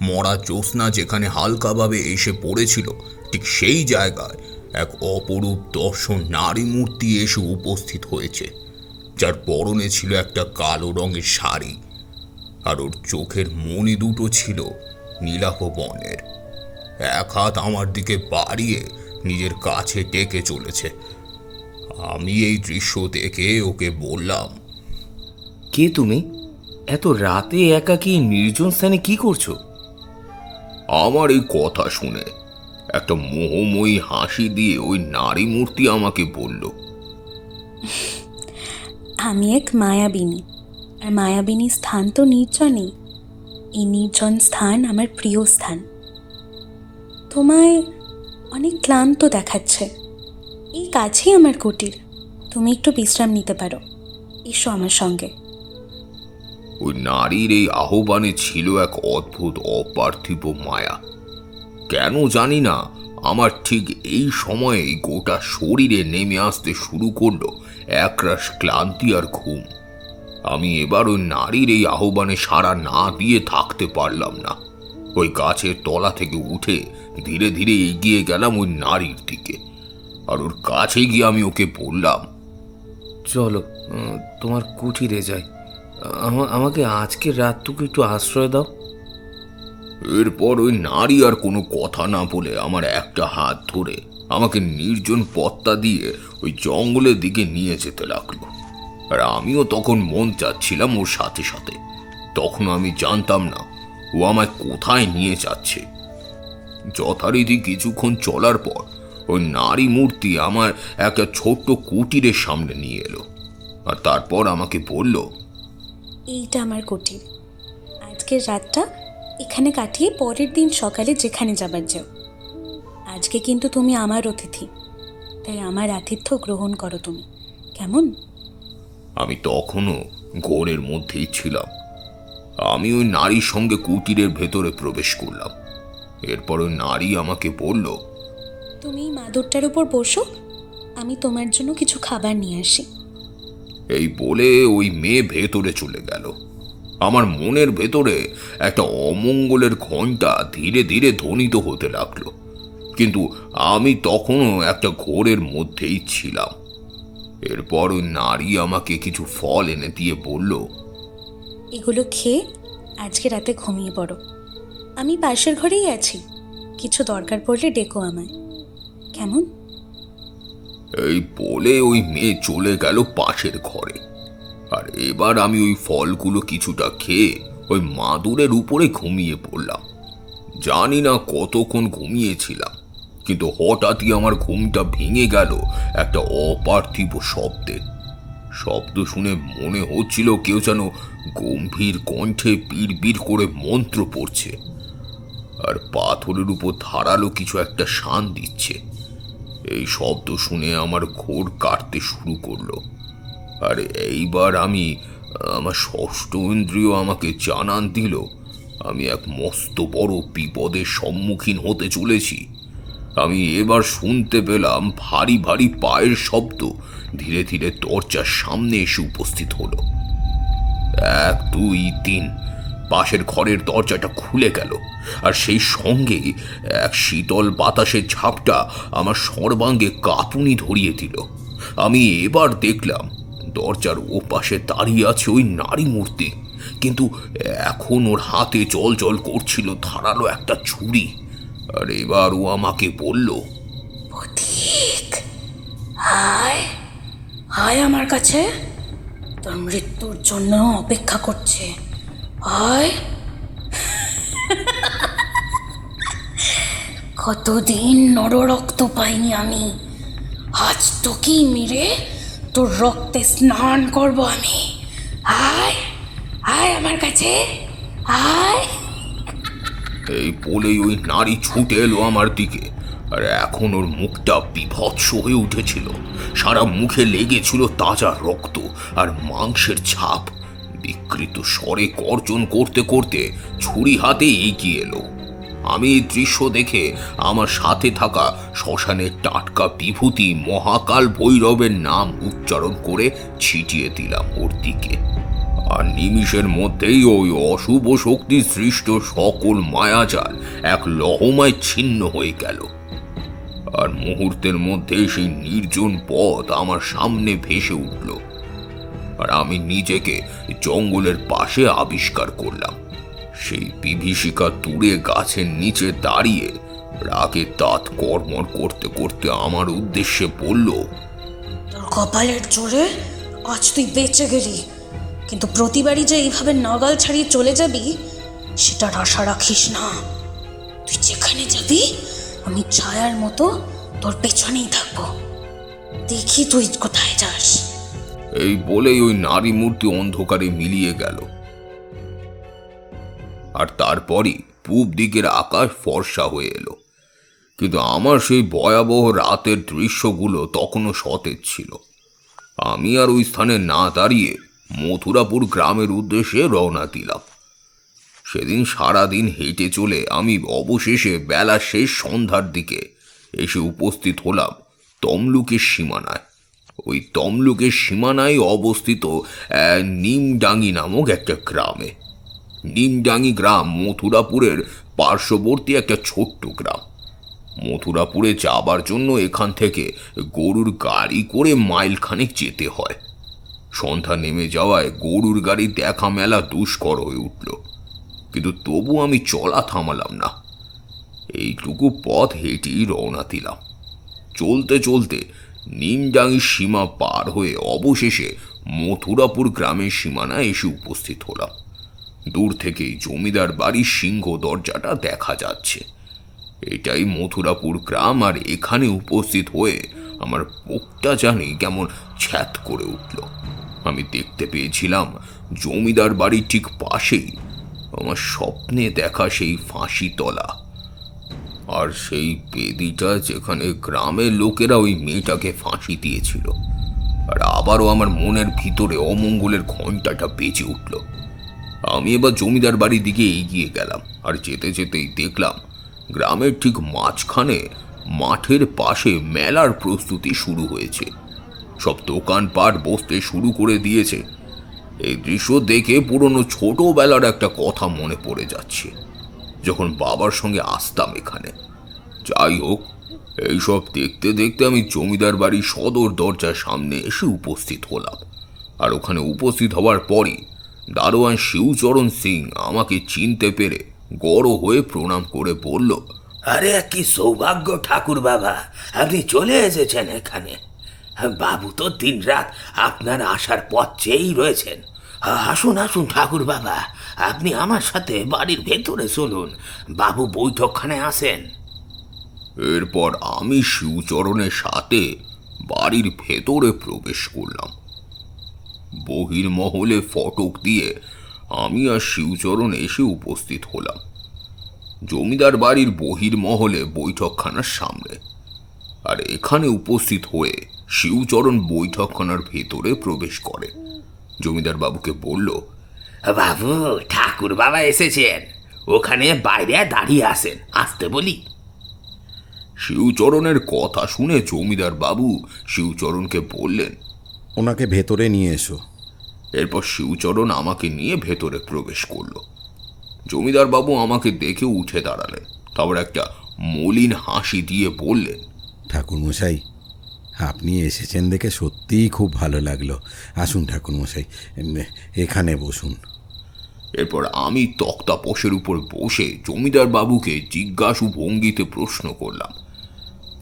মরা জ্যোৎস্না যেখানে হালকাভাবে এসে পড়েছিল, ঠিক সেই জায়গায় এক অপরূপ দর্শন নারী মূর্তি এসে উপস্থিত হয়েছে, যার পরনে ছিল একটা কালো রঙের শাড়ি আর ওর চোখের মণি দুটো ছিল নীলাভ বর্ণের। এক হাত আমার দিকে বাড়িয়ে নিজের কাছে টেকে চলেছে। আমি এই দৃশ্য দেখে ওকে বললাম, কে তুমি? এত রাতে একাকী নির্জন স্থানে কি করছো? আমার এই কথা শুনে একটা মোহময়ী হাসি দিয়ে ওই নারী মূর্তি আমাকে বলল, আমি এক মায়াবিনী, আর মায়াবিনী স্থান তো নির্জনই। এই নির্জন স্থান আমার প্রিয় স্থান। তোমায় অনেক ক্লান্ত দেখাচ্ছে। এই কাছেই আমার কুটির, তুমি একটু বিশ্রাম নিতে পারো, এসো আমার সঙ্গে। ওই নারীর এই আহ্বানে ছিল এক অদ্ভুত অপার্থিব মায়া। কেন জানি না, আমার ঠিক এই সময়ে গোটা শরীরে নেমে আসতে শুরু করলো একরাশ ক্লান্তি আর ঘুম। আমি এবার ওই নারীর এই আহ্বানে সাড়া না দিয়ে থাকতে পারলাম না। ওই গাছের তলা থেকে উঠে ধীরে ধীরে এগিয়ে গেলাম ওই নারীর দিকে, আর ওর কাছে গিয়ে আমি ওকে বললাম, চলো তোমার কুঠিরে যাই, আমাকে আজকের রাতটুকু একটু আশ্রয় দাও। এরপর ওই নারী আর কোনো কথা না বলে আমার একটা হাত ধরে আমাকে নির্জন পথটা দিয়ে ওই জঙ্গলের দিকে নিয়ে যেতে লাগলো, আর আমিও তখন মন চাচ্ছিলাম ওর সাথে সাথে। তখন আমি জানতাম না ও আমায় কোথায় নিয়ে যাচ্ছে। যথারীতি কিছুক্ষণ চলার পর ওই নারী মূর্তি আমার একটা ছোট্ট কুটিরের সামনে নিয়ে এলো, আর তারপর আমাকে বলল, এইটা আমার কুটির। আজকের রাতটা এখানে কাটিয়ে পরের দিন সকালে যেখানে যাবার যাও। আজকে কিন্তু তুমি আমার অতিথি, তাই আমার আতিথ্য গ্রহণ করো তুমি, কেমন? আমি তখনও ঘোরের মধ্যেই ছিলাম। আমি ওই নারীর সঙ্গে কুটিরের ভেতরে প্রবেশ করলাম। এরপর ওই নারী আমাকে বলল, তুমি এই মাদুরটার উপর বসো, আমি তোমার জন্য কিছু খাবার নিয়ে আসি। এই বলে ওই মেয়ে ভেতরে চলে গেল। আমার মনের ভেতরে একটা অমঙ্গলের ঘণ্টা ধীরে ধীরে ধ্বনিত হতে লাগলো, কিন্তু আমি তখনও একটা ঘোরের মধ্যেই ছিলাম। এরপর ওই নারী আমাকে কিছু ফল এনে দিয়ে বলল, এগুলো খেয়ে আজকে রাতে ঘুমিয়ে পড়ো। আমি পাশের ঘরেই আছি, কিছু দরকার পড়লে ডেকো আমায়, কেমন? এই বলে ওই মেয়ে চলে গেল পাশের ঘরে। আর এবার আমি ওই ফলগুলো কিছুটা খেয়ে ওই মাদুরের উপরে ঘুমিয়ে পড়লাম। জানি না কতক্ষণ ঘুমিয়েছিলাম, কিন্তু হঠাৎই আমার ঘুমটা ভেঙে গেল একটা অপার্থিব শব্দে। শব্দ শুনে মনে হচ্ছিল কেউ যেন গম্ভীর কণ্ঠে বিড় করে মন্ত্র পড়ছে, আর পাথরের উপর ধারালো কিছু একটা শান দিচ্ছে। এই শব্দ শুনে আমার ঘোর কাটতে শুরু করলো। আর এইবার আমার ষষ্ঠ ইন্দ্রিয় আমাকে জানান দিল আমি এক মস্ত বড় বিপদের সম্মুখীন হতে চলেছি। আমি এবার শুনতে পেলাম ভারী ভারী পায়ের শব্দ ধীরে ধীরে দরজার সামনে এসে উপস্থিত হলো। 1 2 3 পাশের ঘরের দরজাটা খুলে গেল, আর সেই সঙ্গে এক শীতল বাতাসের ঝাপটা আমার সর্বাঙ্গে কাঁপুনি ধরিয়ে দিল। আমি এবার দেখলাম দরজার ওপাশে দাঁড়িয়ে আছে ওই নারী মূর্তি, কিন্তু এখন ওর হাতে জল জল করছিল ধারালো একটা ছুরি। আর এবার ও আমাকে বলল, পথিক, আয় আয় আমার কাছে, তোর মৃত্যুর জন্য অপেক্ষা করছে, আয়। কতদিন নররক্ত পাইনি আমি, আজ তোকেই মেরে তোর রক্তে স্নান করব আমি। আয় আয় আমার কাছে, আয়। এই বলেই ওই নারী ছুটে এলো আমার দিকে, আর এখন ওর মুখটা বিভৎস হয়ে উঠেছিল। সারা মুখে লেগেছিল তাজা রক্ত আর মাংসের ছাপ। বিকৃত স্বরে গর্জন করতে করতে ছুরি হাতে এগিয়ে এলো। আমি এই দৃশ্য দেখে আমার সাথে থাকা শ্মশানের টাটকা বিভূতি মহাকাল ভৈরবের নাম উচ্চারণ করে ছিটিয়ে দিলাম ওর দিকে। আর নিমিষের মধ্যেই ওই অশুভ শক্তি সৃষ্ট সকল মায়াজাল এক লহমায় ছিন্ন হয়ে গেল। আর মুহূর্তের মধ্যে সেই নির্জন পথ আমার সামনে ভেসে উঠল, আর আমি নিজেকে জঙ্গলের পাশে আবিষ্কার করলাম। সেই বিভীষিকা দূরে গাছের নিচে দাঁড়িয়ে রাগে দাঁত কর্মর করতে করতে আমার উদ্দেশ্যে বলল, তোর কপালের জোরে আজ তুই বেঁচে গেলি, কিন্তু প্রতিবারই যে এইভাবে নাগাল ছাড়িয়ে চলে যাবি সেটার আশা রাখিস না। তুই যেখানে যাবি আমি ছায়ার মতো তোর পেছনেই থাকবো, দেখি তুই কোথায় যাস। এই বলেই ওই নারী মূর্তি অন্ধকারে মিলিয়ে গেল। আর তারপরই পূব দিকের আকাশ ফর্সা হয়ে এলো, কিন্তু আমার সেই ভয়াবহ রাতের দৃশ্যগুলো তখনও সতেজ ছিল। আমি আর ওই স্থানে না দাঁড়িয়ে মথুরাপুর গ্রামের উদ্দেশ্যে রওনা দিলাম। সেদিন সারাদিন হেঁটে চলে আমি অবশেষে বেলা শেষ সন্ধ্যার দিকে এসে উপস্থিত হলাম তমলুকের সীমানায়। ওই তমলুকের সীমানায় অবস্থিত নিমডাঙ্গি নামক একটা গ্রামে। নিমডাঙ্গি গ্রাম মথুরাপুরের পার্শ্ববর্তী একটা ছোট্ট গ্রাম। মথুরাপুরে যাবার জন্য এখান থেকে গরুর গাড়ি করে মাইলখানেক যেতে হয়। সন্ধ্যা নেমে যাওয়ায় গরুর গাড়ি দেখা মেলা দুষ্কর হয়ে উঠল, কিন্তু তবু আমি চলা থামালাম না। এইটুকু পথ হেঁটেই রওনা দিলাম। চলতে চলতে নিমডাঙ্গির সীমা পার হয়ে অবশেষে মথুরাপুর গ্রামের সীমানায় এসে উপস্থিত হলাম। দূর থেকেই জমিদার বাড়ির সিংহ দরজাটা দেখা যাচ্ছে। এটাই মথুরাপুর গ্রাম, আর এখানে উপস্থিত হয়ে আমার বুকটা জানি কেমন ছ্যাত করে উঠল। আমি দেখতে পেয়েছিলাম জমিদার বাড়ির ঠিক পাশেই আমার স্বপ্নে দেখা সেই ফাঁসি তলা, আর সেই বেদিটা যেখানে গ্রামের লোকেরা ওই মেয়েটাকে ফাঁসি দিয়েছিল। আর আবারও আমার মনের ভিতরে অমঙ্গলের ঘণ্টাটা বেজে উঠল। আমি এবার জমিদার বাড়ির দিকে এগিয়ে গেলাম, আর যেতে যেতেই দেখলাম গ্রামের ঠিক মাঝখানে মাঠের পাশে মেলার প্রস্তুতি শুরু হয়েছে। সব দোকানপাট বসতে শুরু করে দিয়েছে। এই দৃশ্য দেখে পুরনো ছোটবেলার একটা কথা মনে পড়ে যাচ্ছে, যখন বাবার সঙ্গে আসতাম এখানে। যাই হোক, এইসব দেখতে দেখতে আমি জমিদার বাড়ির সদর দরজার সামনে এসে উপস্থিত হলাম। আর ওখানে উপস্থিত হওয়ার পরই দারোয়ান শিবচরণ সিং আমাকে চিনতে পেরে গড় হয়ে প্রণাম করে বলল, আরে কি সৌভাগ্য ঠাকুর বাবা, আপনি চলে এসেছেন এখানে। বাবু তো দিনরাত আপনার আসার পথ চেয়েই রয়েছেন। আসুন আসুন ঠাকুর বাবা, আপনি আমার সাথে বাড়ির ভেতরে চলুন, বাবু বৈঠকখানে আসেন। এরপর আমি শিবচরণের সাথে বাড়ির ভেতরে প্রবেশ করলাম। বহির্মহলে ফটক দিয়ে আমি আর শিবচরণ এসে উপস্থিত হলাম জমিদার বাড়ির বহির্মহলে বৈঠকখানার সামনে। আর এখানে উপস্থিত হয়ে শিবচরণ বৈঠকখানার ভেতরে প্রবেশ করে। জমিদার বাবুকে বলল, বাবু ঠাকুর বাবা এসেছেন, ওখানে বাইরে দাঁড়িয়ে আছেন, আসতে বলি। শিবচরণের কথা শুনে জমিদার বাবু শিবচরণকে বললেন। ওনাকে ভেতরে নিয়ে এসো। এরপর শিবচরণ আমাকে নিয়ে ভেতরে প্রবেশ করলো। জমিদার বাবু আমাকে দেখে উঠে দাঁড়ালেন, তারপর একটা মলিন হাসি দিয়ে বললেন, ঠাকুরমশাই, আপনি এসেছেন দেখে সত্যিই খুব ভালো লাগলো। আসুন ঠাকুরমশাই, এখানে বসুন। এরপর আমি তক্তাপোষের উপর বসে জমিদার বাবুকে জিজ্ঞাসু ভঙ্গিতে প্রশ্ন করলাম,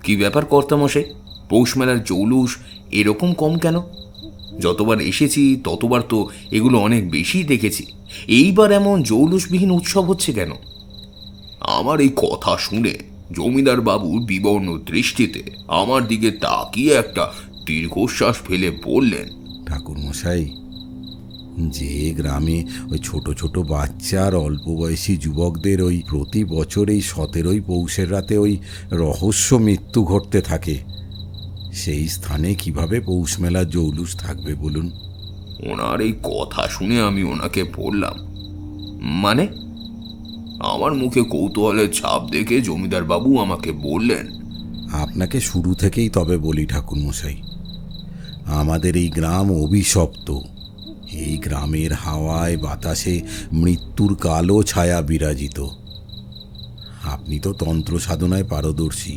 কি ব্যাপার কর্তামশাই, পৌষ মেলার জৌলুস এরকম কম কেন? যতবার এসেছি ততবার তো এগুলো অনেক বেশি দেখেছি, এইবার এমন জৌলুসবিহীন উৎসব হচ্ছে কেন? আমার এই কথা শুনে জমিদার বাবু বিবর্ণ দৃষ্টিতে আমার দিকে তাকিয়ে একটা দীর্ঘশ্বাস ফেলে বললেন, ঠাকুরমশাই, যে গ্রামে ওই ছোট ছোট বাচ্চা আর অল্প বয়সী যুবকদের ওই প্রতি বছর এই 17ই পৌষের রাতে ওই রহস্য মৃত্যু ঘটতে থাকে, সেই স্থানে কিভাবে পৌষ মেলার জৌলুস থাকবে বলুন? ওনার এই কথা শুনে আমি ওনাকে বললাম, মানে? আমার মুখে কৌতূহলের ছাপ দেখে জমিদার বাবু আমাকে বললেন, আপনাকে শুরু থেকেই তবে বলি ঠাকুরমশাই, আমাদের এই গ্রাম অভিশপ্ত। এই গ্রামের হাওয়ায় বাতাসে মৃত্যুর কালো ছায়া বিরাজিত। আপনি তো তন্ত্র সাধনায় পারদর্শী,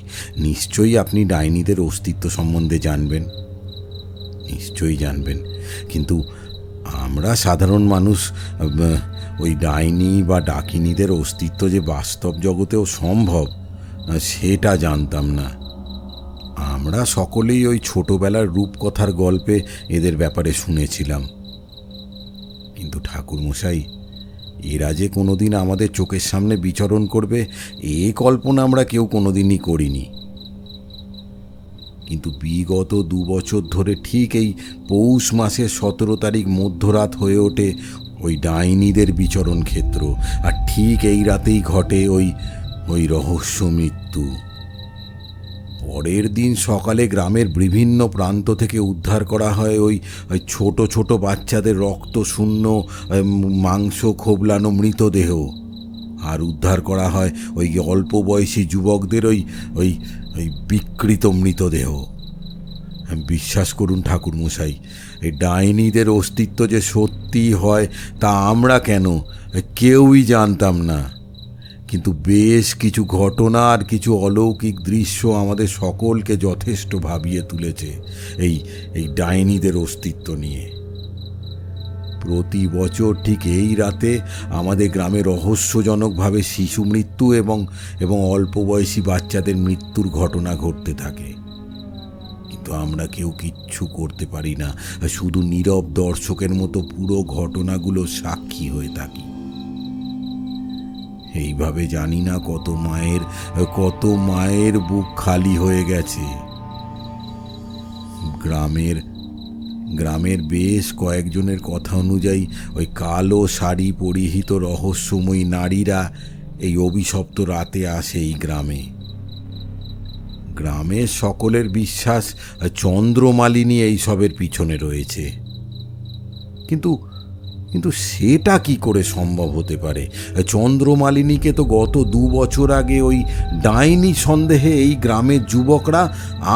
নিশ্চয়ই আপনি ডাইনিদের অস্তিত্ব সম্বন্ধে জানবেন, নিশ্চয়ই জানবেন। কিন্তু আমরা সাধারণ মানুষ ওই ডাইনি বা ডাকিনীদের অস্তিত্ব যে বাস্তব জগতেও সম্ভব সেটা জানতাম না। আমরা সকলেই ওই ছোটবেলার রূপকথার গল্পে এদের ব্যাপারে শুনেছিলাম। কিন্তু ঠাকুরমশাই, এরা যে কোনোদিন আমাদের চোখের সামনে বিচরণ করবে এ কল্পনা আমরা কেউ কোনোদিনই করিনি। কিন্তু বিগত 2 বছর ধরে ঠিক এই পৌষ মাসের 17 তারিখ মধ্যরাত হয়ে ওঠে ওই ডাইনিদের বিচরণ ক্ষেত্র, আর ঠিক এই রাতেই ঘটে ওই রহস্য মৃত্যু। পরের দিন সকালে গ্রামের বিভিন্ন প্রান্ত থেকে উদ্ধার করা হয় ওই ছোট ছোট বাচ্চাদের রক্ত শূন্য মাংস খোবলানো মৃতদেহ, আর উদ্ধার করা হয় ওই অল্প বয়সী যুবকদের ওই বিকৃত মৃতদেহ। বিশ্বাস করুন ঠাকুরমশাই, এই ডাইনিদের অস্তিত্ব যে সত্যি হয় তা আমরা কেউই জানতাম না। কিন্তু বেশ কিছু ঘটনা আর কিছু অলৌকিক দৃশ্য আমাদের সকলকে যথেষ্ট ভাবিয়ে তুলেছে এই ডাইনিদের অস্তিত্ব নিয়ে। প্রতি বছর ঠিক এই রাতে আমাদের গ্রামে রহস্যজনকভাবে শিশু মৃত্যু এবং অল্প বয়সী বাচ্চাদের মৃত্যুর ঘটনা ঘটতে থাকে। কিন্তু আমরা কেউ কিচ্ছু করতে পারি না, শুধু নীরব দর্শকের মতো পুরো ঘটনাগুলো সাক্ষী হয়ে থাকি। এইভাবে জানি না কত মায়ের বুক খালি হয়ে গেছে। গ্রামের বেশ কয়েকজনের কথা অনুযায়ী ওই কালো শাড়ি পরিহিত রহস্যময়ী নারীরা এই অভিশপ্ত রাতে আসে এই গ্রামে। গ্রামের সকলের বিশ্বাস চন্দ্রমালিনী এইসবের পিছনে রয়েছে। কিন্তু সেটা কি করে সম্ভব হতে পারে? চন্দ্রমালিনীকে তো গত 2 বছর আগে ওই ডাইনি সন্দেহে এই গ্রামের যুবকরা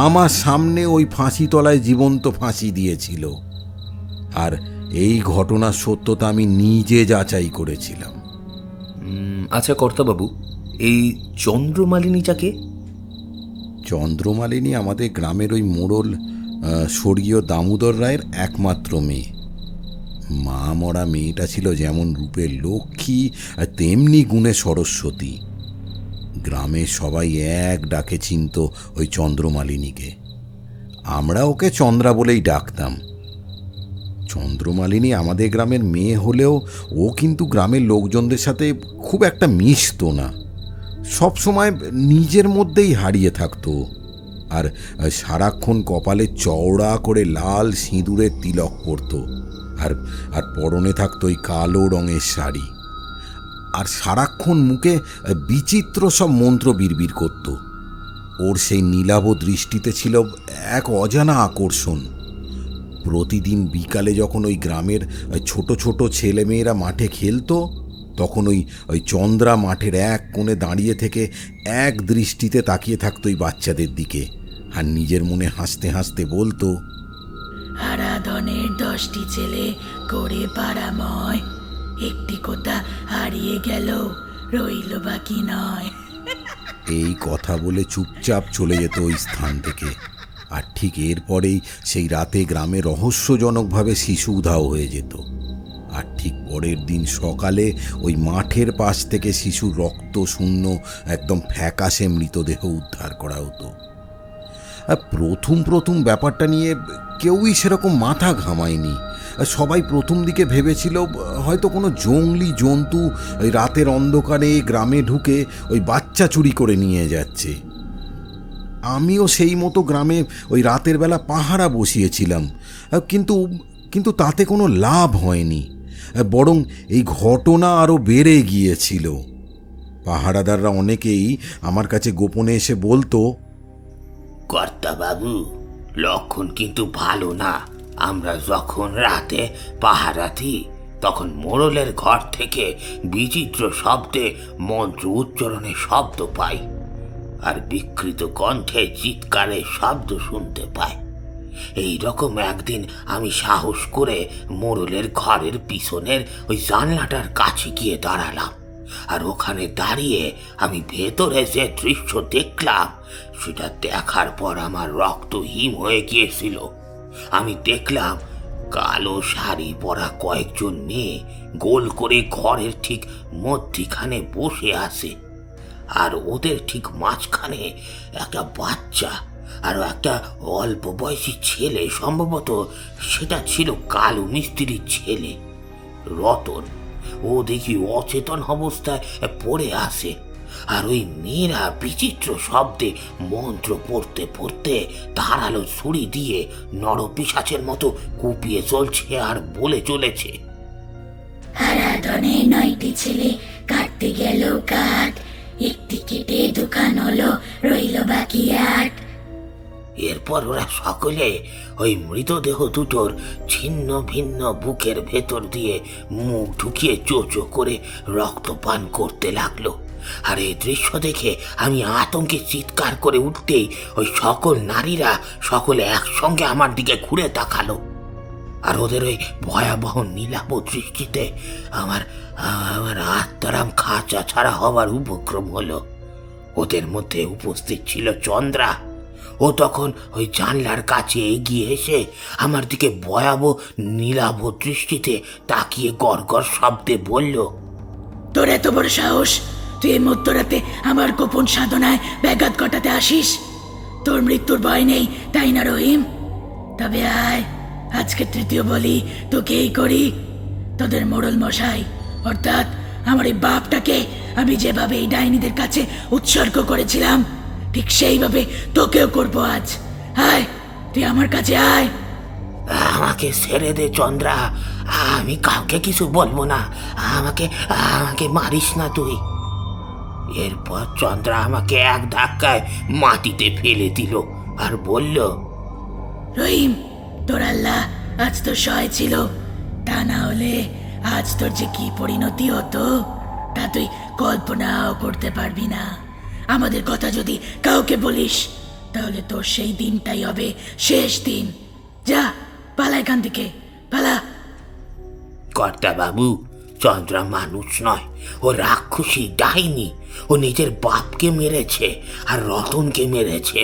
আমার সামনে ওই ফাঁসি তলায় জীবন্ত ফাঁসি দিয়েছিল, আর এই ঘটনার সত্যতা আমি নিজে যাচাই করেছিলাম। আচ্ছা কর্তাবাবু, এই চন্দ্রমালিনীটাকে? চন্দ্রমালিনী আমাদের গ্রামের ওই মোড়ল স্বর্গীয় দামোদর রায়ের একমাত্র মেয়ে। মা মরা মেয়েটা ছিল যেমন রূপে লক্ষ্মী আর তেমনি গুণে সরস্বতী। গ্রামের সবাই এক ডাকে চিনত ওই চন্দ্রমালিনীকে। আমরা ওকে চন্দ্রা বলেই ডাকতাম। চন্দ্রমালিনী আমাদের গ্রামের মেয়ে হলেও ও কিন্তু গ্রামের লোকজনদের সাথে খুব একটা মিশতো না, সব সময় নিজের মধ্যেই হারিয়ে থাকতো। আর সারাক্ষণ কপালে চওড়া করে লাল সিঁদুরের তিলক পরতো, আর আর পরনে থাকতো ওই কালো রঙের শাড়ি, আর সারাক্ষণ মুখে বিচিত্র সব মন্ত্র বিড়বিড় করত। ওর সেই নীলাভ দৃষ্টিতে ছিল এক অজানা আকর্ষণ। প্রতিদিন বিকালে যখন ওই গ্রামের ছোট ছোট ছেলেমেয়েরা মাঠে খেলতো, তখন ওই চন্দ্রা মাঠের এক কোণে দাঁড়িয়ে থেকে এক দৃষ্টিতে তাকিয়ে থাকতো ওই বাচ্চাদের দিকে, আর নিজের মনে হাসতে হাসতে বলতো, আরাধনের 10টি ছেলে করে পাড়াময়, একটি কোথা হারিয়ে গেল, রইল বাকি নয়। এই কথা বলে চুপচাপ চলে যেত ওই স্থান থেকে। আর ঠিক এরপরেই সেই রাতে গ্রামে রহস্যজনকভাবে শিশু উধাও হয়ে যেত। আর ঠিক পরের দিন সকালে ওই মাঠের পাশ থেকে শিশুর রক্ত শূন্য একদম ফ্যাকাশে মৃতদেহ উদ্ধার করা হতো। প্রথম ব্যাপারটা নিয়ে কেউই সেরকম মাথা ঘামায়নি। সবাই প্রথম দিকে ভেবেছিল হয়তো কোনো জঙ্গলি জন্তু ওই রাতের অন্ধকারে গ্রামে ঢুকে ওই বাচ্চা চুরি করে নিয়ে যাচ্ছে। আমিও সেই মতো গ্রামে ওই রাতের বেলা পাহারা বসিয়েছিলাম, কিন্তু তাতে কোনো লাভ হয়নি, বরং এই ঘটনা আরও বেড়ে গিয়েছিল। পাহারাদাররা অনেকেই আমার কাছে গোপনে এসে বলতো, কর্তা বাবু, লক্ষণ কিন্তু ভালো না। আমরা যখন রাতে পাহারা দিই তখন মোড়লের ঘর থেকে বিচিত্র শব্দে মন্ত্র উচ্চারণের শব্দ পাই, আর বিকৃত কণ্ঠে চিৎকারের শব্দ শুনতে পাই। এই রকম একদিন আমি সাহস করে মোড়লের ঘরের পিছনের ওই জানলাটার কাছে গিয়ে দাঁড়ালাম, আর ওখানে দাঁড়িয়ে আমি ভেতরে যে দৃশ্য দেখলাম সেটা দেখার পর আমার রক্ত হিম হয়ে গিয়েছিল। আমি দেখলাম কালো শাড়ি পরা কয়েকজন মেয়ে গোল করে ঘরের ঠিক মধ্যিখানে বসে আছে, আর ওদের ঠিক মাঝখানে একটা বাচ্চা আর একটা অল্প বয়সী ছেলে, সম্ভবত সেটা ছিল কালু মিস্ত্রির ছেলে রতন। ও দেখি অচেতন অবস্থায় পড়ে আসে, আর ওই মেয়েরা বিচিত্র শব্দে মন্ত্র পড়তে পড়তে ধারালো ছুরি দিয়ে নরপিশাচের মতো কুপিয়ে চলছে আর বলে চলেছে, আরাধনে 9টি ছেলে কাটতে গেল কাঠ, একটি কেটে দোকান হলো, রইল বাকি 8। এরপর ওরা সকলে ওই মৃতদেহ দুটোর ছিন্ন ভিন্ন বুকের ভেতর দিয়ে মুখ ঢুকিয়ে চোচো করে রক্তপান করতে লাগলো। আর এই দৃশ্য দেখে আমি আতঙ্কে চিৎকার করে উঠতেই ওই সকল নারীরা সকলে একসঙ্গে আমার দিকে ঘুরে তাকালো, আর ওদের ওই ভয়াবহ নীলাভ দৃষ্টিতে আমার আত্মারাম খাঁচা ছাড়া হবার উপক্রম হলো। ওদের মধ্যে উপস্থিত ছিল চন্দ্রা। ও তখন ওই জানলার কাছে এগিয়ে এসে আমার দিকে ভয়াবহ নীলাভ দৃষ্টিতে তাকিয়ে গড়গড় শব্দে বলল, তোর এত বড় সাহস, তুই এই মধ্যরাতে আমার গোপন সাধনায় ব্যাঘাত ঘটাতে আসিস? তোর মৃত্যুর ভয় নেই তাই না রহিম? তবে আয়, আজকে তৃতীয় বলি তোকেই করি। তোদের মোড়ল মশাই অর্থাৎ আমার এই বাপটাকে আমি যেভাবে এই ডাইনিদের কাছে উৎসর্গ করেছিলাম ঠিক সেইভাবে তোকেও করবো আজ। আয়, তুই আমার কাছে আয়। আমাকে ছেড়ে দে চন্দ্রা, আমি কাউকে কিছু বলবো না, আমাকে মারিস না তুই। এরপর চন্দ্রা আমাকে এক ধাক্কায় মাটিতে ফেলে দিল আর বলল, রহিম, তোর আল্লাহ আজ তোর সহায় ছিল, তা না হলে আজ তোর যে কি পরিণতি হতো তা তুই কল্পনাও করতে পারবি না। আমাদের কথা যদি কাউকে বলিস তাহলে তোর সেই দিনটাই হবে শেষ দিন। যা, পালা এখান থেকে, পালা। কর্তা বাবু, চন্দ্রা মানুষ নয়, ও রাক্ষসী ডাইনি। ও নিজের বাপকে মেরেছে আর রতনকে মেরেছে।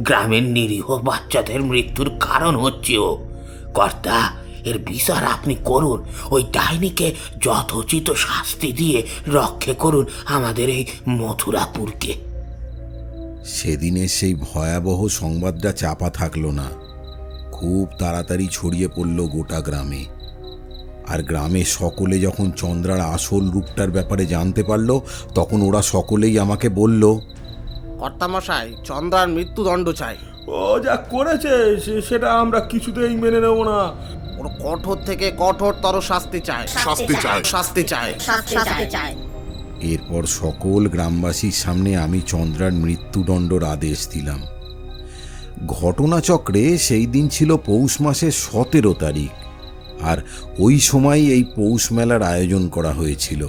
গ্রামের নিরীহ বাচ্চাদের মৃত্যুর কারণ হচ্ছে ও। কর্তা, এর বিচার আপনি করুন। ওই ডাইনিকে যথোচিত শাস্তি দিয়ে রক্ষে করুন আমাদের এই মথুরাপুরকে। সেদিনের সেই ভয়াবহ সংবাদটা চাপা থাকলো না, খুব তাড়াতাড়ি ছড়িয়ে পড়ল গোটা গ্রামে। আর গ্রামের সকলে যখন চন্দ্রার আসল রূপটার ব্যাপারে জানতে পারল, তখন ওরা সকলেই আমাকে বলল, কর্তামশাই, চন্দ্রার মৃত্যুদণ্ড চাই। ও যা করেছে সেটা আমরা কিছুতেই মেনে নেব না। ওর কঠোর থেকে কঠোরতর শাস্তি চাই, শাস্তি চাই, শাস্তি চাই, শাস্তি চাই। এরপর সকল গ্রামবাসীর সামনে আমি চন্দ্রার মৃত্যুদণ্ডর আদেশ দিলাম। ঘটনাচক্রে সেই দিন ছিল পৌষ মাসের 17 তারিখ, আর ওই সময় এই পৌষ মেলার আয়োজন করা হয়েছিল।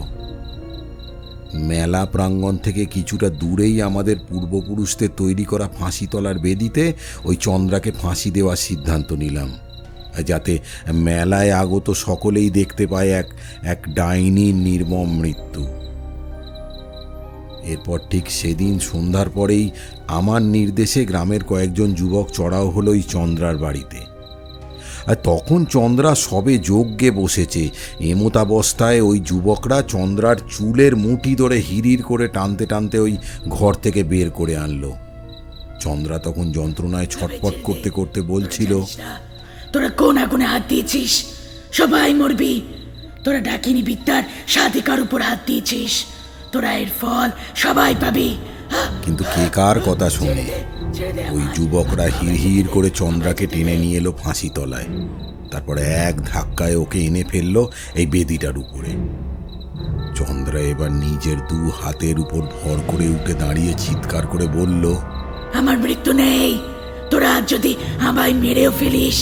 মেলা প্রাঙ্গণ থেকে কিছুটা দূরেই আমাদের পূর্বপুরুষদের তৈরি করা ফাঁসিতলার বেদিতে ওই চন্দ্রাকে ফাঁসি দেওয়ার সিদ্ধান্ত নিলাম, যাতে মেলায় আগত সকলেই দেখতে পায় এক ডাইনির নির্মম মৃত্যু। এরপর ঠিক সেদিন সন্ধ্যার পরেই আমার নির্দেশে গ্রামের কয়েকজন যুবক চড়াও হলো ওই চন্দ্রার বাড়িতে। আর তখন চন্দ্রা সবে যজ্ঞে বসেছে। এমতাবস্থায় ওই যুবকরা চন্দ্রার চুলের মুঠি ধরে হিড়ির করে টানতে টানতে ওই ঘর থেকে বের করে আনলো। চন্দ্রা তখন যন্ত্রণায় ছটপট করতে করতে বলছিল, তোরা কোন আগুনে হাত দিয়েছিস? সবাই মরবি। তোরা ডাকিনী বিদ্যার সাধিকার উপর হাত দিয়েছিস, তোরা এর ফল সবাই পাবি। কিন্তু কে কার কথা শোনে? ওই যুবকরা হিড় করে চন্দ্রাকে টেনে নিয়ে এলো ফাঁসি তলায়। তারপরে এক ধাক্কায় ওকে এনে ফেললো এই বেদিটার উপরে। চন্দ্রা এবার নিজের 2 হাতের উপর ভর করে উঠে দাঁড়িয়ে চিৎকার করে বলল, আমার মৃত্যু নেই। তোরা আজ যদি আমায় মেরেও ফেলিস,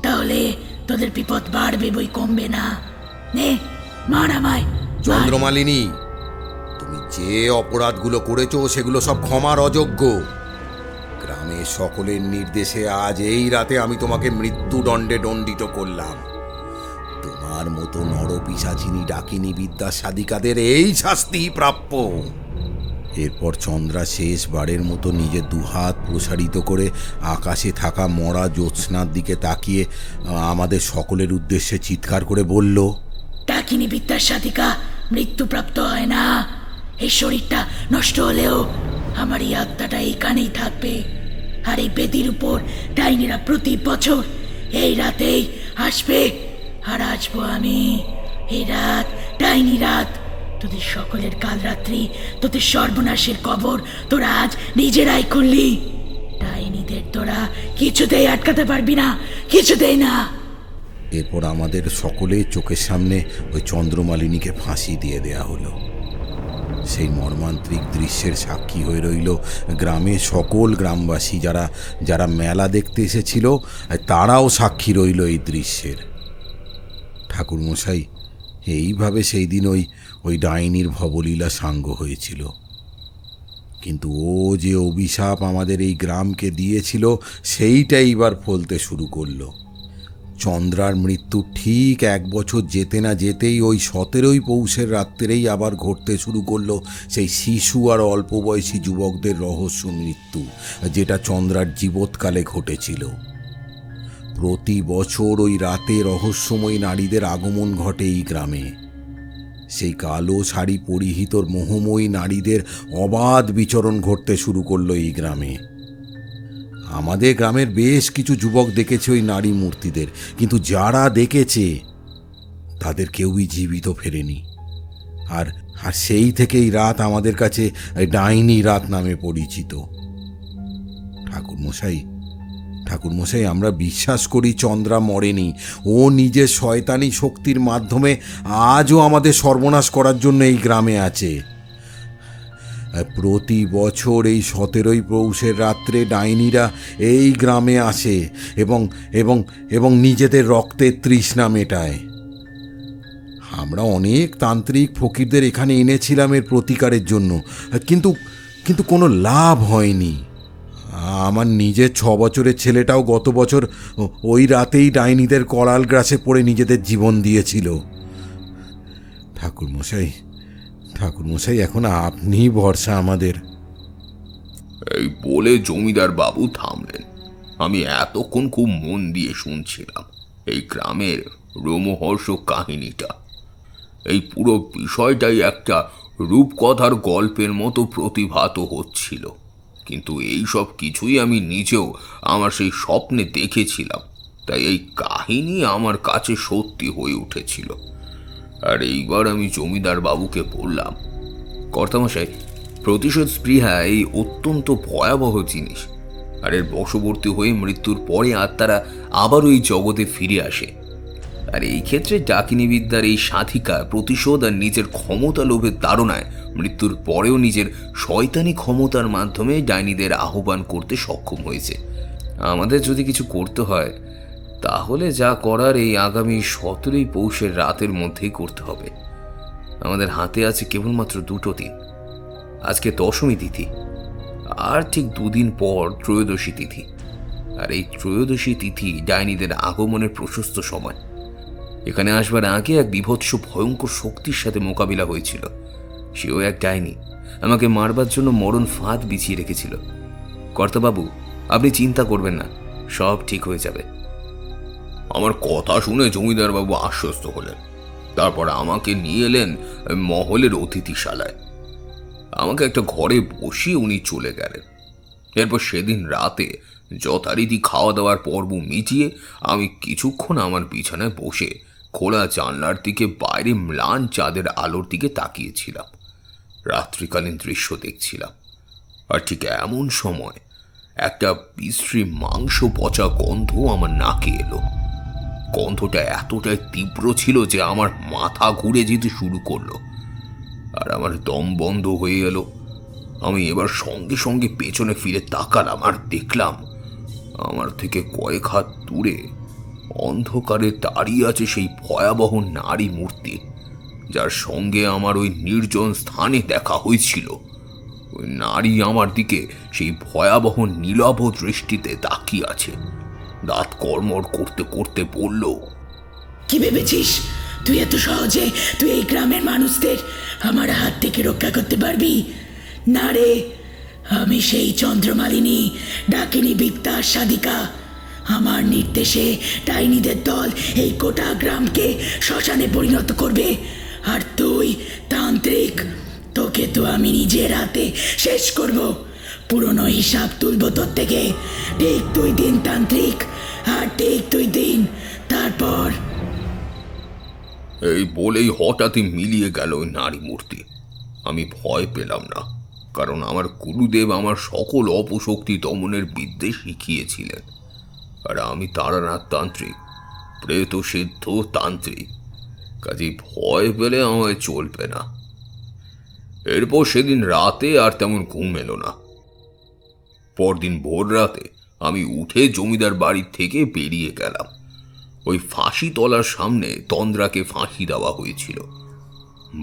তাহলে তোদের বিপদ বাড়বে, বই কমবে না। নে, মার আমায়। চন্দ্রমালিনী, তুমি যে অপরাধগুলো করেছো সেগুলো সব ক্ষমার অযোগ্য। গ্রামের সকলের নির্দেশে আজ এই রাতে আমি তোমাকে মৃত্যুদণ্ডে দণ্ডিত করলাম। তোমার মতো নরপিশাচিনী ডাকিনী বিদ্যার সাধিকাদের এই শাস্তি প্রাপ্য। এরপর চন্দ্রা শেষবারের মতো নিজের 2 হাত প্রসারিত করে আকাশে থাকা মরা জ্যোৎস্নার দিকে তাকিয়ে আমাদের সকলের উদ্দেশ্যে চিৎকার করে বলল, ডাকিনী বিদ্যার সাধিকা মৃত্যুপ্রাপ্ত হয় না। এই শরীরটা নষ্ট হলেও আমার এই আত্মাটা এখানেই থাকবে। আর এই বেদির উপর ডাইনিরা প্রতি বছর এই রাতেই আসবে, আর আসবো আমি। এই রাত ডাইনি রাত। তোদের সকলের কাল রাত্রি, তোদের সর্বনাশের কবর তোরা আজ নিজেরাই খুললি। ডাইনিদের তোরা কিছুতেই আটকাতে পারবি না, কিছুতেই না। এরপর আমাদের সকলের চোখের সামনে ওই চন্দ্রমালিনীকে ফাঁসি দিয়ে দেয়া হলো। সেই মর্মান্তিক দৃশ্যের সাক্ষী হয়ে রইল গ্রামের সকল গ্রামবাসী। যারা মেলা দেখতে এসেছিল তারাও সাক্ষী রইল এই দৃশ্যের। ঠাকুরমশাই, এইভাবে সেই দিন ওই ডাইনির ভবলীলা সাঙ্গ হয়েছিল। কিন্তু ও যে অভিশাপ আমাদের এই গ্রামকে দিয়েছিল সেইটাই এবার ফলতে শুরু করলো। চন্দ্রার মৃত্যু ঠিক 1 বছর যেতে না যেতেই ওই 17ই পৌষের রাত্রেই আবার ঘটতে শুরু করলো সেই শিশু আর অল্প বয়সী যুবকদের রহস্য মৃত্যু, যেটা চন্দ্রার জীবৎকালে ঘটেছিল। প্রতি বছর ওই রাতে রহস্যময়ী নারীদের আগমন ঘটে এই গ্রামে। সেই কালো শাড়ি পরিহিত মোহময়ী নারীদের অবাধ বিচরণ ঘটতে শুরু করলো এই গ্রামে। আমাদের গ্রামের বেশ কিছু যুবক দেখেছে ওই নারী মূর্তিদের, কিন্তু যারা দেখেছে তাদের কেউই জীবিত ফেরেনি। আর সেই থেকেই রাত আমাদের কাছে ডাইনি রাত নামে পরিচিত। ঠাকুরমশাই, আমরা বিশ্বাস করি চন্দ্রা মরেনি। ও নিজের শয়তানি শক্তির মাধ্যমে আজও আমাদের সর্বনাশ করার জন্য এই গ্রামে আছে। প্রতি বছর এই 17ই পৌষের রাত্রে ডাইনিরা এই গ্রামে আসে এবং নিজেদের রক্তের তৃষ্ণা মেটায়। আমরা অনেক তান্ত্রিক ফকিরদের এখানে এনেছিলাম এর প্রতিকারের জন্য, কিন্তু কোনো লাভ হয়নি। আমার নিজের 6 বছরের ছেলেটাও গত বছর ওই রাতেই ডাইনিদের করাল গ্রাসে পড়ে নিজেদের জীবন দিয়েছিল। ঠাকুরমশাই, এখন আপনি ভরসা আমাদের। এই বলে জমিদার বাবু থামলেন। আমি এতক্ষণ খুব মন দিয়ে শুনছিলাম এই গ্রামের রোমহর্ষক কাহিনীটা। এই পুরো বিষয়টাই একটা রূপকথার গল্পের মতো প্রতিভাত হচ্ছিল। কিন্তু এই সব কিছুই আমি নিজেও আমার সেই স্বপ্নে দেখেছিলাম। তাই এই কাহিনী আমার কাছে সত্যি হয়ে উঠেছিল। আর এইবার আমি জমিদার বাবুকে বললাম, কর্তামশাই, প্রতিশোধ স্পৃহা এই অত্যন্ত ভয়াবহ জিনিস, আর এর বশবর্তী হয়ে মৃত্যুর পরে আত্মারা আবার ওই জগতে ফিরে আসে। আর এই ক্ষেত্রে ডাকিনী বিদ্যার এই সাধিকা প্রতিশোধ আর নিজের ক্ষমতা লোভের তাড়নায় মৃত্যুর পরেও নিজের শয়তানি ক্ষমতার মাধ্যমে ডাইনিদের আহ্বান করতে সক্ষম হয়েছে। আমাদের যদি কিছু করতে হয় তাহলে যা করার এই আগামী 17ই পৌষের রাতের মধ্যেই করতে হবে। আমাদের হাতে আছে কেবলমাত্র 2 দিন। আজকে দশমী তিথি, আর ঠিক 2 দিন পর ত্রয়োদশী তিথি। আর এই ত্রয়োদশী তিথি ডাইনিদের আগমনের প্রশস্ত সময়। এখানে আসবার আগে এক বিভৎস ভয়ঙ্কর শক্তির সাথে মোকাবিলা হয়েছিল। সেও এক ডাইনি, আমাকে মারবার জন্য মরণ ফাঁদ বিছিয়ে রেখেছিল। কর্তাবাবু, আপনি চিন্তা করবেন না, সব ঠিক হয়ে যাবে। আমার কথা শুনে জমিদার বাবু আশ্বস্ত হলেন। তারপর আমাকে নিয়ে এলেন মহলের অতিথিশালায়। আমাকে একটা ঘরে বসিয়ে উনি চলে গেলেন। এরপর সেদিন রাতে যথারীতি খাওয়া দাওয়ার পর্ব মিটিয়ে আমি কিছুক্ষণ আমার বিছানায় বসে খোলা জানলার দিকে বাইরে ম্লান চাঁদের আলোর দিকে তাকিয়েছিলাম। রাত্রিকালীন দৃশ্য দেখছিলাম। আর ঠিক এমন সময় একটা বিশ্রী মাংস পচা গন্ধ আমার নাকে এলো। গন্ধটা এতটাই তীব্র ছিল যে আমার মাথা ঘুরে যেতে শুরু করলো, আর আমার দম বন্ধ হয়ে এলো। আমি এবার সঙ্গে সঙ্গে পেছনে ফিরে তাকালাম আর দেখলাম আমার থেকে কয়েক হাত দূরে অন্ধকারে দাঁড়িয়ে আছে সেই ভয়াবহ নারী মূর্তি, যার সঙ্গে আমার ওই নির্জন স্থানে দেখা হয়েছিল। ওই নারী আমার দিকে সেই ভয়াবহ নীলভ দৃষ্টিতে তাকিয়ে আছে। দাঁত কর্মর করতে করতে বলল, কি ভেবেছিস তুই এত সহজে তুই এই গ্রামের মানুষদের আমার হাত থেকে রক্ষা করতে পারবি? না রে, আমি সেই চন্দ্রমালিনী ডাকিনী বিদ্যার সাধিকা। আমার নির্দেশে ডাইনিদের দল এই গোটা গ্রামকে শ্মশানে পরিণত করবে। আর তুই তান্ত্রিক, তোকে তো আমি নিজের হাতে শেষ করব। পুরনো হিসাব তুলব তোর থেকে। ঠিক 2 দিন তান্ত্রিক, আর ঠিক 2 দিন তারপর। এই বলেই হঠাৎই মিলিয়ে গেল ওই নারী মূর্তি। আমি ভয় পেলাম না, কারণ আমার গুরুদেব আমার সকল অপশক্তি দমনের বিদ্যে শিখিয়েছিলেন। আর আমি তারানাথ তান্ত্রিক, প্রেত সিদ্ধ তান্ত্রিক, কাজে ভয় পেলে আমায় চলবে না। এরপর সেদিন রাতে আর তেমন ঘুম এলো না। পরদিন ভোর রাতে আমি উঠে জমিদার বাড়ির থেকে বেরিয়ে গেলাম। ওই ফাঁসি তলার সামনে তন্দ্রাকে ফাঁসি দেওয়া হয়েছিল।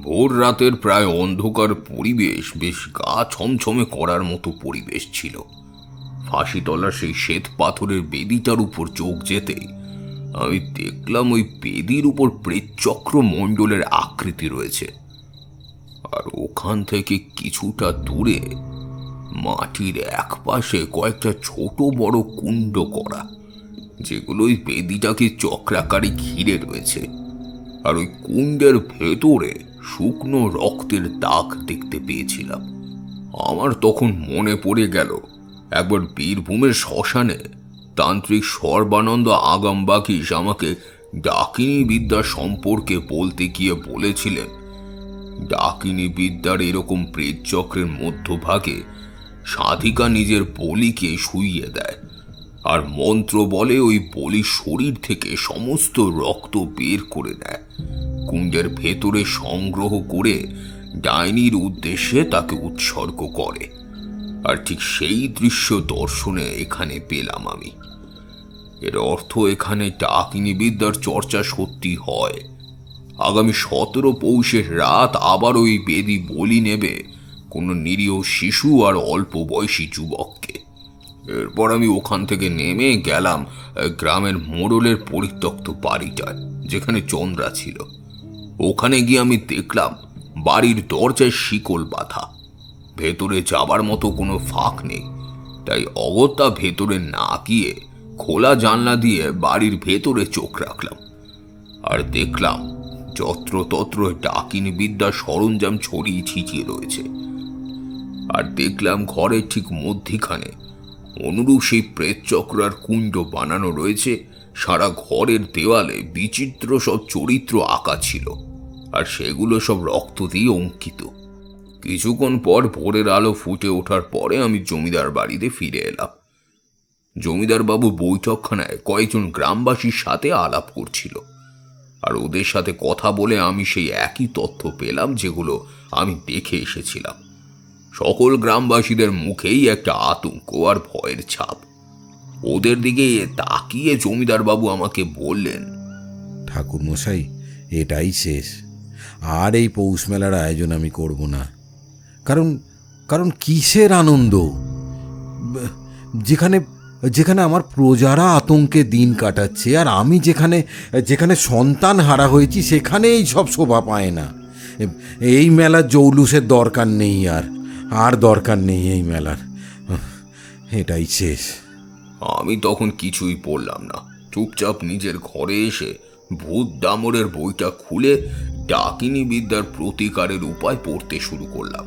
ভোর রাতের প্রায় অন্ধকার পরিবেশ বেশ গা ছমছমে করার মতো পরিবেশ ছিল। ফাঁসি তলার সেই শ্বেত পাথরের বেদিটার উপর চোখ যেতেই আমি দেখলাম ওই বেদির উপর প্রেতচক্র মণ্ডলের আকৃতি রয়েছে। আর ওখান থেকে কিছুটা দূরে মাটির এক পাশে কয়েকটা ছোট বড় কুণ্ড করা, যেগুলো ওই বেদিটাকে চক্রাকারে ঘিরে রয়েছে। আর ওই কুণ্ডের ভেতরে শুকনো রক্তের দাগ দেখতে পেয়েছিলাম। আমার তখন মনে পড়ে গেল একবার বীরভূমের শ্মশানে তান্ত্রিক সর্বানন্দ আগামবাগিস আমাকে ডাকিনী বিদ্যা সম্পর্কে বলতে গিয়ে বলেছিলেন, ডাকিনী বিদ্যার এরকম প্রেতচক্রের মধ্যভাগে সাধিকা নিজের বলিকে শুইয়ে দেয়, আর মন্ত্র বলে ওই বলির শরীর থেকে সমস্ত রক্ত বের করে নেয়, কুণ্ডের ভেতরে সংগ্রহ করে ডাইনির উদ্দেশ্যে তাকে উৎসর্গ করে। আর ঠিক সেই দৃশ্য দর্শনে এখানে পেলাম আমি। এর অর্থ এখানে ডাকিনী বিদ্যার চর্চা সত্যি হয়। আগামী 17 পৌষের রাত আবার ওই বেদি বলি নেবে কোনো নিরীহ শিশু আর অল্প বয়সী যুবককে। এরপর আমি ওখান থেকে নেমে গেলাম গ্রামের মোড়লের পরিত্যক্ত বাড়িটায়, যেখানে চন্দ্রা ছিল। ওখানে গিয়ে আমি দেখলাম বাড়ির দরজায় শিকল বাঁধা, ভেতরে যাবার মতো কোনো ফাঁক নেই। তাই অগত্যা ভেতরে না গিয়ে খোলা জানলা দিয়ে বাড়ির ভেতরে চোখ রাখলাম, আর দেখলাম যত্রতত্র ডাকিনী বিদ্যা সরঞ্জাম ছড়িয়ে ছিটিয়ে রয়েছে। আর দেখলাম ঘরের ঠিক মধ্যিখানে অনুরূপ সেই প্রেতচক্রার কুণ্ড বানানো রয়েছে সারা ঘরের দেওয়ালে। বিচিত্র সব চরিত্র আঁকা ছিল, আর সেগুলো সব রক্ত দিয়ে অঙ্কিত। কিছুক্ষণ পর ভোরের আলো ফুটে ওঠার পরে আমি জমিদার বাড়িতে ফিরে এলাম। জমিদার বাবু বৈঠকখানায় কয়েকজন গ্রামবাসীর সাথে আলাপ করছিল, আর ওদের সাথে কথা বলে আমি সেই একই তথ্য পেলাম যেগুলো আমি দেখে এসেছিলাম। সকল গ্রামবাসীদের মুখেই একটা আতঙ্ক আর ভয়ের ছাপ। ওদের দিকে তাকিয়ে জমিদার বাবু আমাকে বললেন, ঠাকুর মশাই, এটাই শেষ। আর এই পৌষ মেলার আয়োজন আমি করব না। কারণ কারণ কিসের আনন্দ, যেখানে যেখানে আমার প্রজারা আতঙ্কে দিন কাটাচ্ছে, আর আমি যেখানে যেখানে সন্তান হারা হয়েছি সেখানে এই সব শোভা পায় না। এই মেলার জৌলুসের দরকার নেই, আর দরকার নেই এই মেলার। এটাই শেষ। আমি তখন কিছুই বললাম না। চুপচাপ নিজের ঘরে এসে ভূত দামরের বইটা খুলে ডাকিনী বিদ্যার প্রতিকারের উপায় পড়তে শুরু করলাম।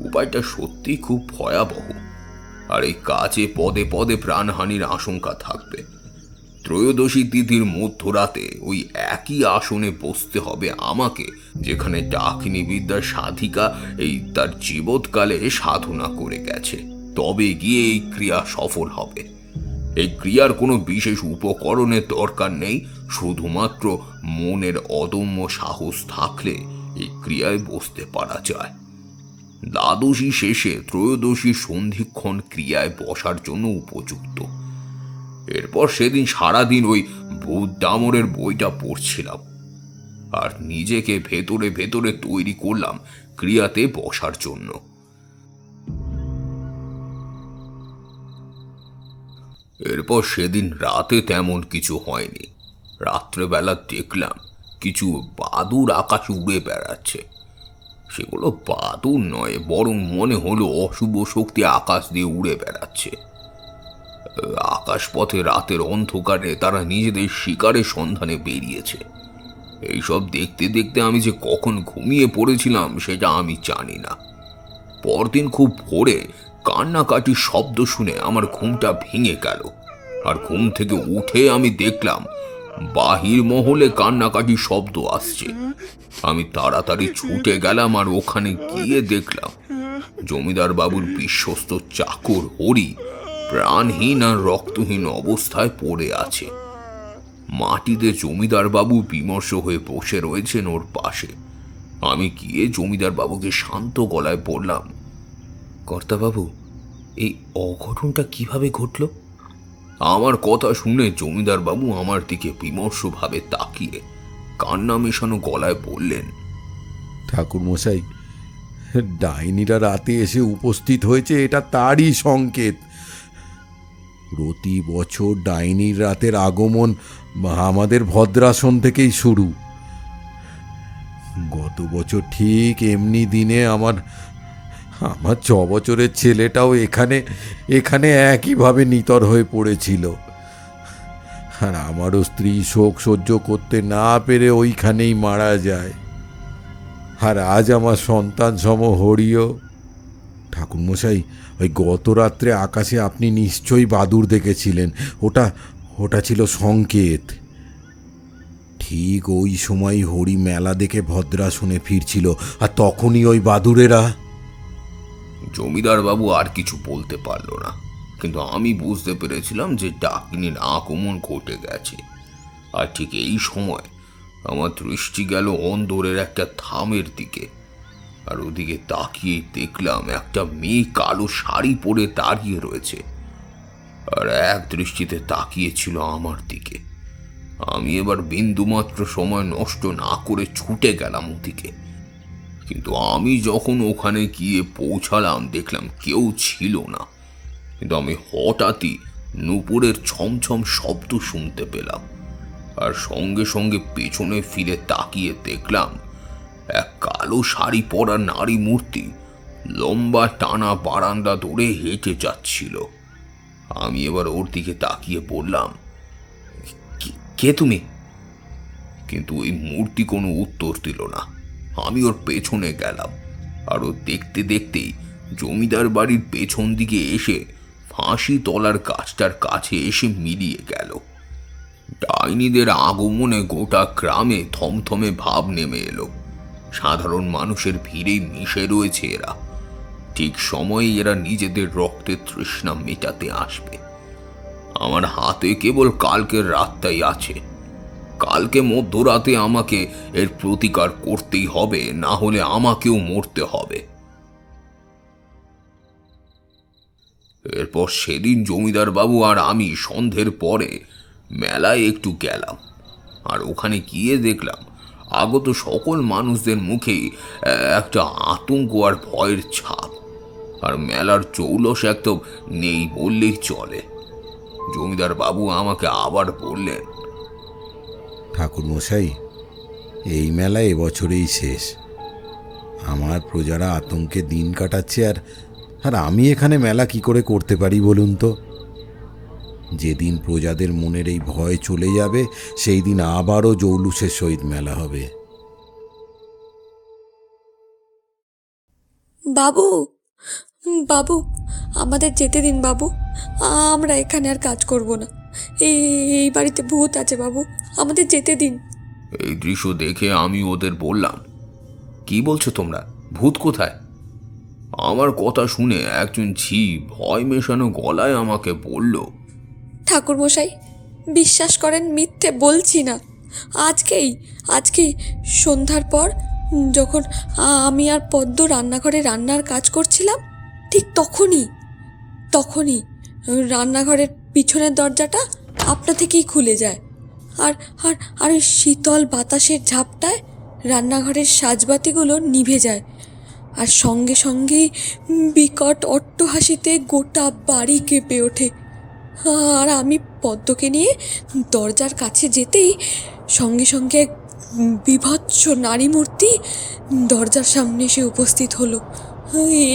উপায়টা সত্যি খুব ভয়াবহ, আর এই কাজে পদে পদে প্রাণহানির আশঙ্কা থাকবে। ত্রয়োদশী তিথির মধ্যরাতে ওই একই আসনে বসতে হবে আমাকে, যেখানে ডাকিনী বিদ্যার সাধিকা এই তার জীবৎকালে সাধনা করে গেছে। তবে গিয়ে এই ক্রিয়া সফল হবে। এই ক্রিয়ার কোনো বিশেষ উপকরণের দরকার নেই, শুধুমাত্র মনের অদম্য সাহস থাকলে এই ক্রিয়ায় বসতে পারা যায়। দ্বাদশী শেষে ত্রয়োদশী সন্ধিক্ষণ ক্রিয়ায় বসার জন্য উপযুক্ত। এরপর সেদিন সারাদিন ওই ভূত দামরের বইটা পড়ছিলাম, আর নিজেকে ভেতরে ভেতরে তৈরি করলাম ক্রিয়াতে বসার জন্য। এরপর সেদিন রাতে তেমন কিছু হয়নি। রাত্রেবেলা দেখলাম কিছু বাদুড় আকাশে উড়ে বেড়াচ্ছে। সেগুলো বাদুড় নয়, বরং মনে হলো অশুভ শক্তি আকাশ দিয়ে উড়ে বেড়াচ্ছে। আকাশপথে রাতের অন্ধকারে তারা নিজেদের শিকারের সন্ধানে বেরিয়েছে। এইসব দেখতে দেখতে আমি যে কখন ঘুমিয়ে পড়েছিলাম সেটা আমি জানি না। পরদিন খুব ভোরে কান্নাকাটির শব্দ শুনে আমার ঘুমটা ভেঙে গেল, আর ঘুম থেকে উঠে আমি দেখলাম বাহির মহলে কান্নাকাটির শব্দ আসছে। আমি তাড়াতাড়ি ছুটে গেলাম, আর ওখানে গিয়ে দেখলাম জমিদার বাবুর বিশ্বস্ত চাকর হরি প্রাণহীন আর রক্তহীন অবস্থায় পড়ে আছে। মাটিতে জমিদার বাবু বিমর্ষ হয়ে বসে রয়েছেন ওর পাশে। আমি গিয়ে জমিদার বাবুকে শান্ত গলায় বললাম, কর্তাবাবু, এই অঘটনটা কিভাবে ঘটল? আমার কথা শুনে জমিদার বাবু আমার দিকে বিমর্ষভাবে তাকিয়ে কান্না মেশানো গলায় বললেন, ঠাকুর মশাই, ডাইনিরা রাতে এসে উপস্থিত হয়েছে, এটা তারই সংকেত। প্রতি বছর ডাইনির রাতের আগমন আমাদের ভদ্রাসন থেকেই শুরু। গত বছর ঠিক এমনি দিনে আমার 6 বছরের ছেলেটাও এখানে একইভাবে নিতর হয়ে পড়েছিল, আর আমারও স্ত্রী শোক সহ্য করতে না পেরে ওইখানেই মারা যায়। আর আজ আমার সন্তান সম হরিও। ঠাকুরমশাই, ওই গত রাত্রে আকাশে আপনি নিশ্চয়ই বাদুড় দেখেছিলেন। ওটা ছিল সংকেত। ঠিক ওই সময় হরি মেলা দেখে ভদ্রাসনে ফিরছিল, আর তখনই ওই বাদুড়েরা। জমিদার বাবু আর কিছু বলতে পারল না, কিন্তু আমি বুঝতে পেরেছিলাম যে ডাকিনীর আগমন ঘটে গেছে। আর ঠিক এই সময় আমার দৃষ্টি গেল অন্দরের একটা থামের দিকে, আর ওদিকে তাকিয়ে দেখলাম একটা মেয়ে কালো শাড়ি পরে দাঁড়িয়ে রয়েছে, আর এক দৃষ্টিতে তাকিয়েছিল আমার দিকে। আমি এবার বিন্দুমাত্র সময় নষ্ট না করে ছুটে গেলাম ওদিকে, কিন্তু আমি যখন ওখানে গিয়ে পৌঁছালাম দেখলাম কেউ ছিল না। কিন্তু আমি হঠাৎই নূপুরের ছমছম শব্দ শুনতে পেলাম, আর সঙ্গে সঙ্গে পেছনে ফিরে তাকিয়ে দেখলাম এক কালো শাড়ি পরা নারী মূর্তি লম্বা টানা বারান্দা ধরে হেঁটে যাচ্ছিল। আমি এবার ওর দিকে তাকিয়ে বললাম, কে তুমি? কিন্তু ওই মূর্তি কোনো উত্তর দিল না। আমি ওর পেছনে গেলাম, আর ও দেখতে দেখতেই জমিদার বাড়ির পেছন দিকে এসে ফাঁসি তলার গাছটার কাছে এসে মিলিয়ে গেল। ডাইনিদের আগমনে গোটা গ্রামে থমথমে ভাব নেমে এলো। সাধারণ মানুষের ভিড়ে মিশে রয়েছে এরা। ঠিক সময়ে এরা নিজেদের রক্তের তৃষ্ণা মেটাতে আসবে। আমার হাতে কেবল কালকের রাতটাই আছে। কালকে মধ্যরাতে আমাকে এর প্রতিকার করতেই হবে, না হলে আমাকেও মরতে হবে। এরপর সেদিন জমিদার বাবু আর আমি সন্ধ্যের পরে মেলায় একটু গেলাম, আর ওখানে গিয়ে দেখলাম আগত সকল মানুষদের মুখেই একটা আতঙ্ক আর ভয়ের ছাপ। আর মেলার চৌলস একদম নেই বললেই চলে। জমিদার বাবু আমাকে আবার বললেন, ঠাকুর মশাই, এই মেলা এবছরেই শেষ। আমার প্রজারা আতঙ্কে দিন কাটাচ্ছে, আর আমি এখানে মেলা কি করে করতে পারি বলুন তো? যেদিন প্রজাদের মনের এই ভয় চলে যাবে, সেই দিন আবারও জৌলুসের সহিত মেলা হবে। বাবু, বাবু, আমাদের যেতে দিন বাবু। আমরা এখানে আর কাজ করব না। এই বাড়িতে ভূত আছে বাবু, আমাদের যেতে দিন। এই দৃশ্য দেখে আমি ওদের বললাম, কি বলছো তোমরা? ভূত কোথায়? আমার কথা শুনে একজন ঝি ভয় মেশানো গলায় আমাকে বলল, ঠাকুরমশাই, বিশ্বাস করেন, মিথ্যে বলছি না। আজকেই সন্ধ্যার পর যখন আমি আর পদ্ম রান্নাঘরে রান্নার কাজ করছিলাম, ঠিক তখনই রান্নাঘরের পিছনের দরজাটা আপনা থেকেই খুলে যায়। আর ওই শীতল বাতাসের ঝাপটায় রান্নাঘরের সাজবাতিগুলো নিভে যায়। আর সঙ্গে সঙ্গেই বিকট অট্টহাসিতে গোটা বাড়ি কেঁপে ওঠে। আর আমি পদ্মকে নিয়ে দরজার কাছে যেতেই সঙ্গে সঙ্গে এক বিভৎস নারী মূর্তি দরজার সামনে এসে উপস্থিত হলো।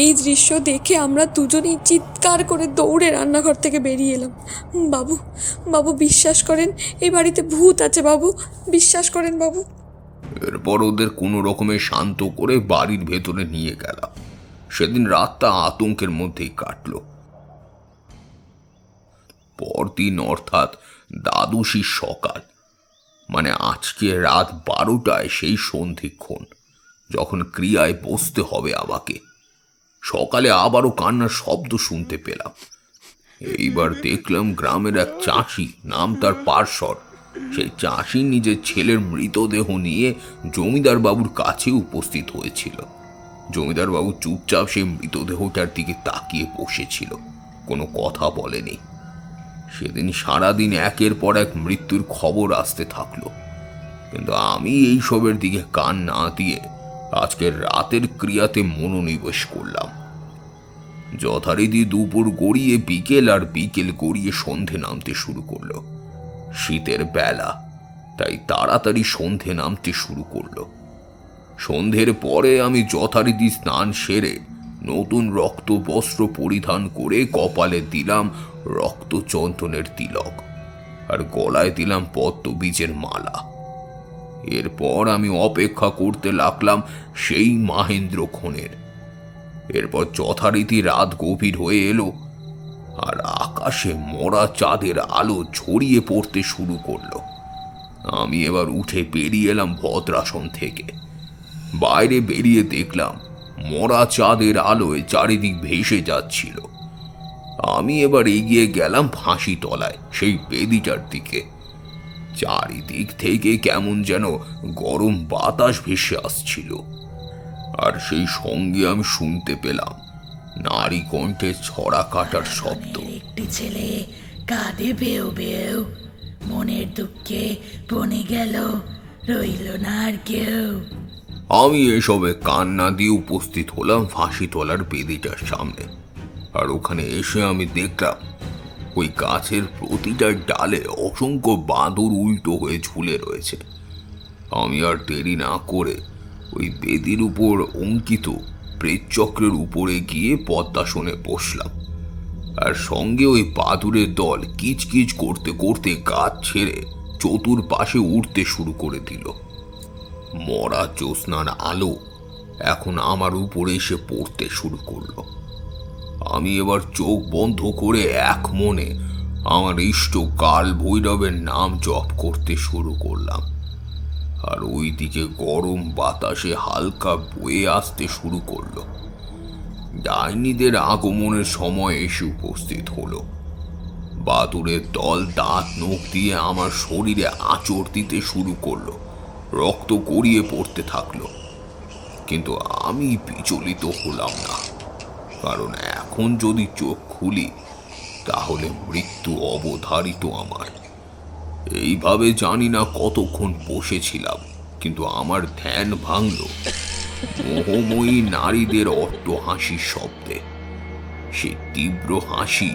এই দৃশ্য দেখে আমরা দুজনেই চিৎকার করে দৌড়ে রান্নাঘর থেকে বেরিয়ে এলাম। বাবু বিশ্বাস করেন, এই বাড়িতে ভূত আছে বাবু, বিশ্বাস করেন বাবু। এরপর ওদের কোনো রকমে শান্ত করে বাড়ির ভেতরে নিয়ে গেলাম। সেদিন রাতটা আতঙ্কের মধ্যেই কাটল। পরদিন অর্থাৎ দ্বাদশীর সকাল, মানে আজকে রাত 12টায় সেই সন্ধিক্ষণ যখন ক্রিয়ায় বসতে হবে আমাকে, সকালে আবারও কান্নার শব্দ শুনতে পেলাম। এইবার দেখলাম গ্রামের এক চাষি, নাম তার পার্শ্বর, সেই চাষি নিজের ছেলের মৃতদেহ নিয়ে জমিদার বাবুর কাছে উপস্থিত হয়েছিল। জমিদার বাবু চুপচাপ সেই মৃতদেহটার দিকে তাকিয়ে বসেছিল, কোনো কথা বলেনি। সেদিন সারাদিন একের পর এক মৃত্যুর খবর আসতে থাকলো, কিন্তু আমি এইসবের দিকে কান না দিয়ে আজকের রাতের ক্রিয়াতে মনোনিবেশ করলাম। যথারীতি দুপুর গড়িয়ে বিকেল, আর বিকেল গড়িয়ে সন্ধে নামতে শুরু করলো। শীতের বেলা, তাই তাড়াতাড়ি সন্ধে নামতে শুরু করলো। সন্ধ্যের পরে আমি যথারীতি স্নান সেরে নতুন রক্ত বস্ত্র পরিধান করে কপালে দিলাম রক্ত চন্দনের তিলক, আর গলায় দিলাম পদ্ম বীজের মালা। এরপর আমি অপেক্ষা করতে লাগলাম সেই মাহেন্দ্রক্ষণের। এরপর যথারীতি রাত গভীর হয়ে এলো, আর আকাশে মরা চাঁদের আলো ছড়িয়ে পড়তে শুরু করলো। আমি এবার উঠে বেরিয়ে এলাম ভদ্রাসন থেকে। বাইরে বেরিয়ে দেখলাম মরা চাঁদের আলোয় চারিদিক ভেসে যাচ্ছিল। আমি এবার এগিয়ে গেলাম ফাঁসি তলায়, সেই বেদিটার দিকে। চারিদিক থেকে কেমন যেন গরম বাতাস ভেসে আসছিল, আর সেই সঙ্গে আমি শুনতে পেলাম নারী কণ্ঠে ছড়া কাটার শব্দ। একটি ছেলে কাঁদে বেউ বেউ, মনের দুঃখে বনে গেল, রইল না আর কেউ। আমি এসবে কান্না দিয়ে উপস্থিত হলাম ফাঁসি তলার বেদিটার সামনে। আর ওখানে এসে আমি দেখলাম ওই গাছের প্রতিটা ডালে অসংখ্য বাঁদর উল্টো হয়ে ঝুলে রয়েছে। আমি আর দেরি না করে ওই বেদির উপর অঙ্কিত প্রেতচক্রের উপরে গিয়ে পদ্মাসনে বসলাম। আর সঙ্গে ওই বাদুড়ের দল কিচকিচ করতে করতে গাছ ছেড়ে চতুর্পাশে উঠতে শুরু করে দিল। মরা জ্যোৎস্নার আলো এখন আমার উপরে এসে পড়তে শুরু করলো। আমি এবার চোখ বন্ধ করে এক মনে আমার ইষ্ট কাল ভৈরবের নাম জপ করতে শুরু করলাম। আর ওইদিকে গরম বাতাসে হালকা বয়ে আসতে শুরু করলো। ডাইনিদের আগমনের সময় এসে উপস্থিত হলো। বাদুড়ের দল দাঁত নখ দিয়ে আমার শরীরে আঁচড় দিতে শুরু করলো, রক্ত গড়িয়ে পড়তে থাকলো। কিন্তু আমি বিচলিত হলাম না, কারণ এখন যদি চোখ খুলি তাহলে মৃত্যু অবধারিত আমার। এইভাবে জানি না কতক্ষণ বসেছিলাম, কিন্তু আমার ধ্যান ভাঙল মোহময়ী নারীদের অট্ট হাসির শব্দে। সে তীব্র হাসি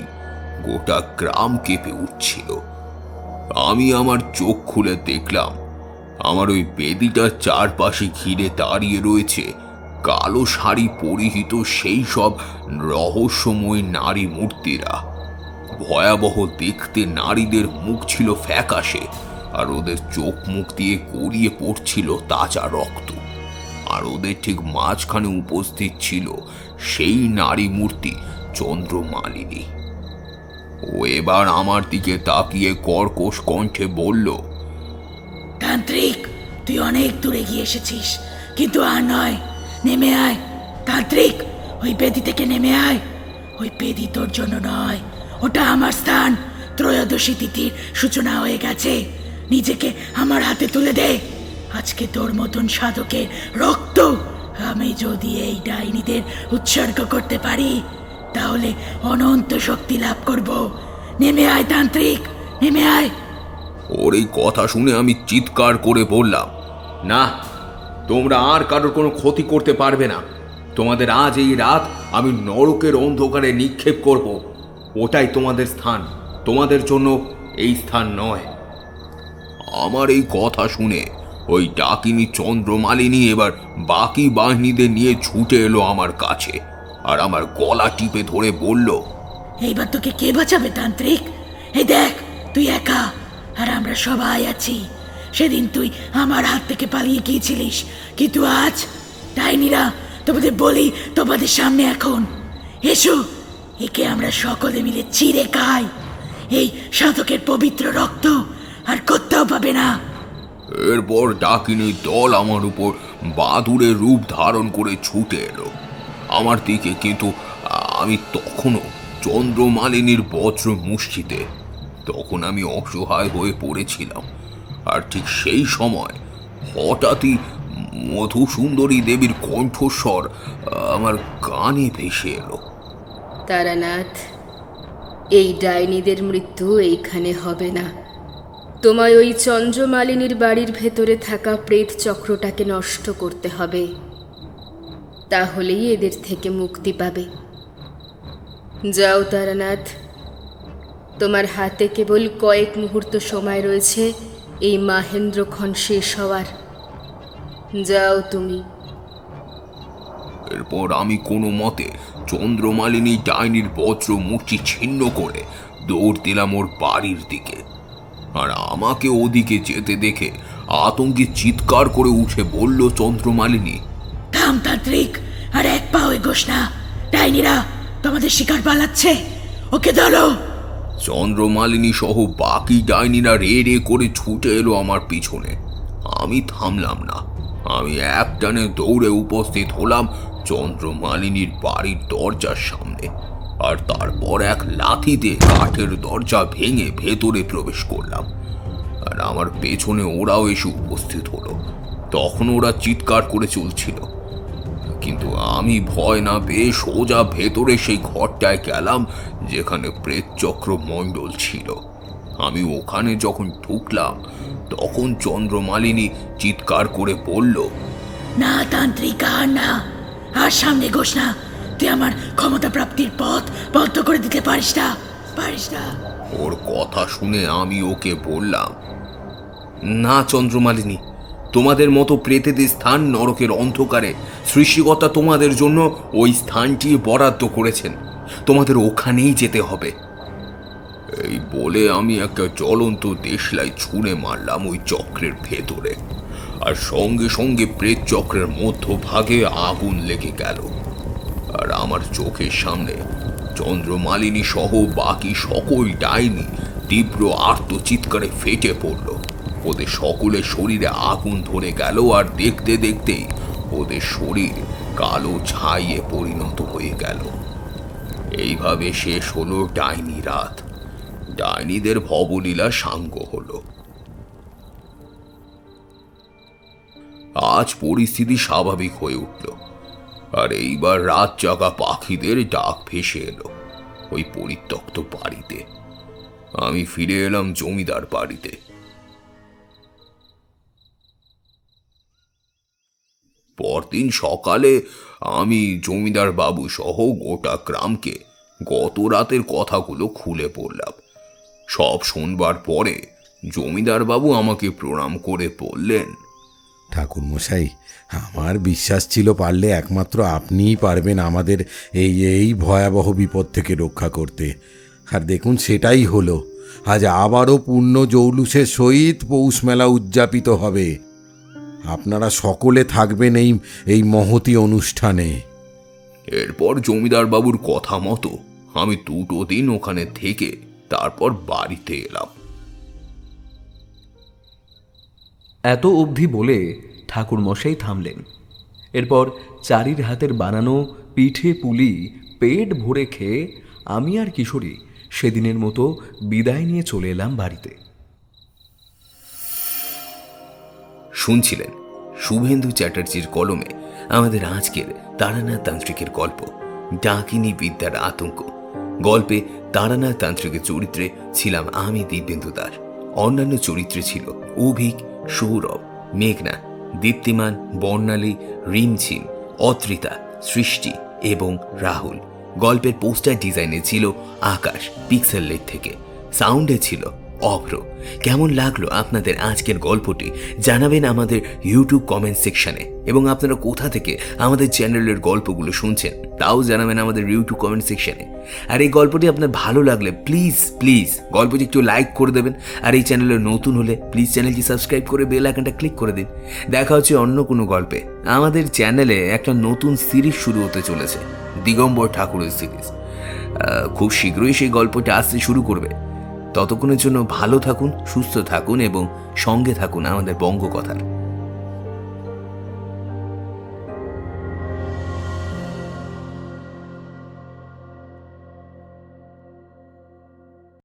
গোটা গ্রাম কেঁপে উঠছিল। আমি আমার চোখ খুলে দেখলাম আমার ওই বেদিটার চারপাশে ঘিরে দাঁড়িয়ে রয়েছে কালো শাড়ি পরিহিত সেই সব রহস্যময় নারী মূর্তিরা। ভয়াবহ দেখতে নারীদের মুখ ছিল ফ্যাকাশে, আর ওদের চোখ মুখ দিয়ে গড়িয়ে পড়ছিল তাজা রক্ত। আর ওদের ঠিক মাঝখানে উপস্থিত ছিল সেই নারী মূর্তি চন্দ্রমালিনী। ও এবার আমার দিকে তাকিয়ে কর্কশ কণ্ঠে বলল, তান্ত্রিক, তুই অনেক দূরে গিয়ে এসেছিস, কিন্তু আর নয়, নেমে আয়। তান্ত্রিক, ওই বেদি থেকে নেমে আয়। ওই বেদি তোর জন্য নয়, ওটা আমার স্থান। ত্রয়োদশী তিথির সূচনা হয়ে গেছে, নিজেকে আমার হাতে তুলে দে। আজকে তোর মতন সাধকের রক্ত আমি যদি এই ডাইনিদের উৎসর্গ করতে পারি, তাহলে অনন্ত শক্তি লাভ করব। নেমে আয় তান্ত্রিক, নেমে আয়। ওর এই কথা শুনে আমি চিৎকার করে বললাম, না, তোমরা আর কারোর কোনো ক্ষতি করতে পারবে না। তোমাদের আজ এই রাত আমি নরকের অন্ধকারে নিক্ষেপ করব। ওটাই তোমাদের স্থান, তোমাদের জন্য এই স্থান নয়। আমার এই কথা শুনে ওই ডাকিনী চন্দ্রমালিনী এবার বাকি বাহিনীদের নিয়ে ছুটে এলো আমার কাছে, আর আমার গলা টিপে ধরে বলল, এইবার তোকে কে বাঁচাবে তান্ত্রিক? এই দেখ, তুই একা, আর আমরা সবাই আছি। সেদিন তুই আমার হাত থেকে পালিয়ে গিয়েছিলিস, কিন্তু আজ ডাইনিরা তোমাদের বলি তোমাদের সামনে এখন। এসো, একে আমরা সকলে মিলে চিড়ে খাই। এই সাধকের পবিত্র রক্ত আর কোথাও পাবে না। এরপর ডাকিনীর দল আমার উপর বাদুড়ের রূপ ধারণ করে ছুটে এলো আমার দিকে, কিন্তু আমি তখনও চন্দ্রমালিনীর বজ্র মুষ্টিতে। তখন আমি অসহায় হয়ে পড়েছিলাম। আর ঠিক সেই সময় হঠাৎই মধুসুন্দরী দেবীর কণ্ঠস্বর আমার কানে ভেসে এলো। তারানাথ, এই ডাইনিদের মৃত্যু এইখানে হবে না। তোমায় ওই চন্দ্রমালিনীর বাড়ির ভেতরে থাকা প্রেত চক্রটাকে নষ্ট করতে হবে, তাহলেই এদের থেকে মুক্তি পাবে। যাও তারানাথ, তোমার হাতে কেবল কয়েক মুহূর্ত সময় রয়েছে এই মাহেন্দ্রক্ষণ শেষ হওয়ার। যাও তুমি। এরপর আমি কোনো মতে চন্দ্রমালিনী ডাইনির বজ্র মুষ্টি ছিন্ন করে দৌড় দিলাম ওর বাড়ির দিকে। আর আমাকে ওদিকে যেতে দেখে আতঙ্কে চিৎকার করে উঠে বলল চন্দ্রমালিনী, থাম তান্ত্রিক, আর এক পা এগোস না। ডাইনিরা তোমাদের শিকার পালাচ্ছে, ওকে ধরো। চন্দ্রমালিনী সহ বাকি ডাইনিরা রে রে করে ছুটে এলো আমার পিছনে। আমি থামলাম না, আমি একটানে দৌড়ে উপস্থিত হলাম চন্দ্রমালিনীর বাড়ির দরজার সামনে। আর তারপর এক লাথিতে কাঠের দরজা ভেঙে ভেতরে প্রবেশ করলাম। আর আমার পেছনে ওরাও এসে উপস্থিত হলো। তখন ওরা চিৎকার করে চলছিল, কিন্তু আমি ভয় না পেয়ে সোজা ভেতরে সেই ঘরটায় গেলাম যেখানে প্রেতচক্র মণ্ডল ছিল। আমি ওখানে যখন ঢুকলাম তখন চন্দ্রমালিনী চিৎকার করে বলল, না তান্ত্রিক, আর না, আর সামনে গোস না। তুই আমার ক্ষমতা প্রাপ্তির পথ বন্ধ করে দিতে পারিস না, পারিস না। ওর কথা শুনে আমি ওকে বললাম, না চন্দ্রমালিনী, তোমাদের মতো প্রেতেদের স্থান নরকের অন্ধকারে সৃষ্টিকর্তা তোমাদের জন্য ওই স্থানটি বরাদ্দ করেছেন। তোমাদের ওখানেই যেতে হবে। এই বলে আমি একটা জ্বলন্ত দেশলাই ছুঁড়ে মারলাম ওই চক্রের ভেতরে, আর সঙ্গে সঙ্গে প্রেত চক্রের মধ্যভাগে আগুন লেগে গেল। আর আমার চোখের সামনে চন্দ্রমালিনী সহ বাকি সকল ডাইনি তীব্র আর্তচিৎকারে ফেটে পড়ল। ওদের সকলের শরীরে আগুন ধরে গেল, আর দেখতে দেখতেই ওদের শরীর কালো ছাইয়ে পরিণত হয়ে গেল। এইভাবে শেষ হলো ডাইনি রাত। ডাইনিদের ভবলীলা সাঙ্গ হলো। আজ পরিস্থিতি স্বাভাবিক হয়ে উঠল, আর এইবার রাত জাগা পাখিদের ডাক ভেসে এলো ওই পরিত্যক্ত বাড়িতে। আমি ফিরে এলাম জমিদার বাড়িতে। পরদিন সকালে আমি জমিদার বাবু সহ গোটা গ্রামকে গত রাতের কথাগুলো খুলে পড়লাম। সব শুনবার পরে জমিদার বাবু আমাকে প্রণাম করে বললেন, ঠাকুরমশাই, আমার বিশ্বাস ছিল পারলে একমাত্র আপনিই পারবেন আমাদের এই ভয়াবহ বিপদ থেকে রক্ষা করতে। আর দেখুন, সেটাই হলো। আজ আবারও পূর্ণ জৌলুসের সহিত পৌষ মেলা উদযাপিত হবে। আপনারা সকলে থাকবেন এই মহতী অনুষ্ঠানে। এরপর জমিদার বাবুর কথা মতো আমি 2 দিন ওখানে থেকে তারপর বাড়িতে এলাম। এত অবধি বলে ঠাকুরমশাই থামলেন। এরপর চারির হাতের বানানো পিঠে পুলি পেট ভরে খেয়ে আমি আর কিশোরী সেদিনের মতো বিদায় নিয়ে চলে এলাম বাড়িতে। শুনছিলেন শুভেন্দু চ্যাটার্জির কলমে আমাদের আজকের তারানাথ তান্ত্রিকের গল্প ডাকিনী বিদ্যার আতঙ্ক। গল্পে তারানাথ তান্ত্রিকের চরিত্রে ছিলাম আমি, দিব্যেন্দু দাস। অন্যান্য চরিত্রে ছিল অভিক, সৌরভ, মেঘনা, দীপ্তিমান, বর্ণালী, রিমঝিম, অত্রিতা, সৃষ্টি এবং রাহুল। গল্পের পোস্টার ডিজাইনে ছিল আকাশ পিক্সেল লেট থেকে। সাউন্ডে ছিল অভ্র। কেমন লাগলো আপনাদের আজকের গল্পটি জানাবেন আমাদের ইউটিউব কমেন্ট সেকশনে, এবং আপনারা কোথা থেকে আমাদের চ্যানেলের গল্পগুলো শুনছেন তাও জানাবেন আমাদের ইউটিউব কমেন্ট সেকশনে। আর এই গল্পটি আপনার ভালো লাগলে প্লিজ গল্পটি একটু লাইক করে দেবেন। আর এই চ্যানেলে নতুন হলে প্লিজ চ্যানেলটি সাবস্ক্রাইব করে বেল আইকনটা ক্লিক করে দিন। দেখা হচ্ছে অন্য কোনো গল্পে। আমাদের চ্যানেলে একটা নতুন সিরিজ শুরু হতে চলেছে, দিগম্বর ঠাকুরের সিরিজ। খুব শীঘ্রই সেই গল্পটা আসতে শুরু করবে। ততক্ষণের জন্য ভালো থাকুন, সুস্থ থাকুন এবং সঙ্গে থাকুন আমাদের বঙ্গকথার।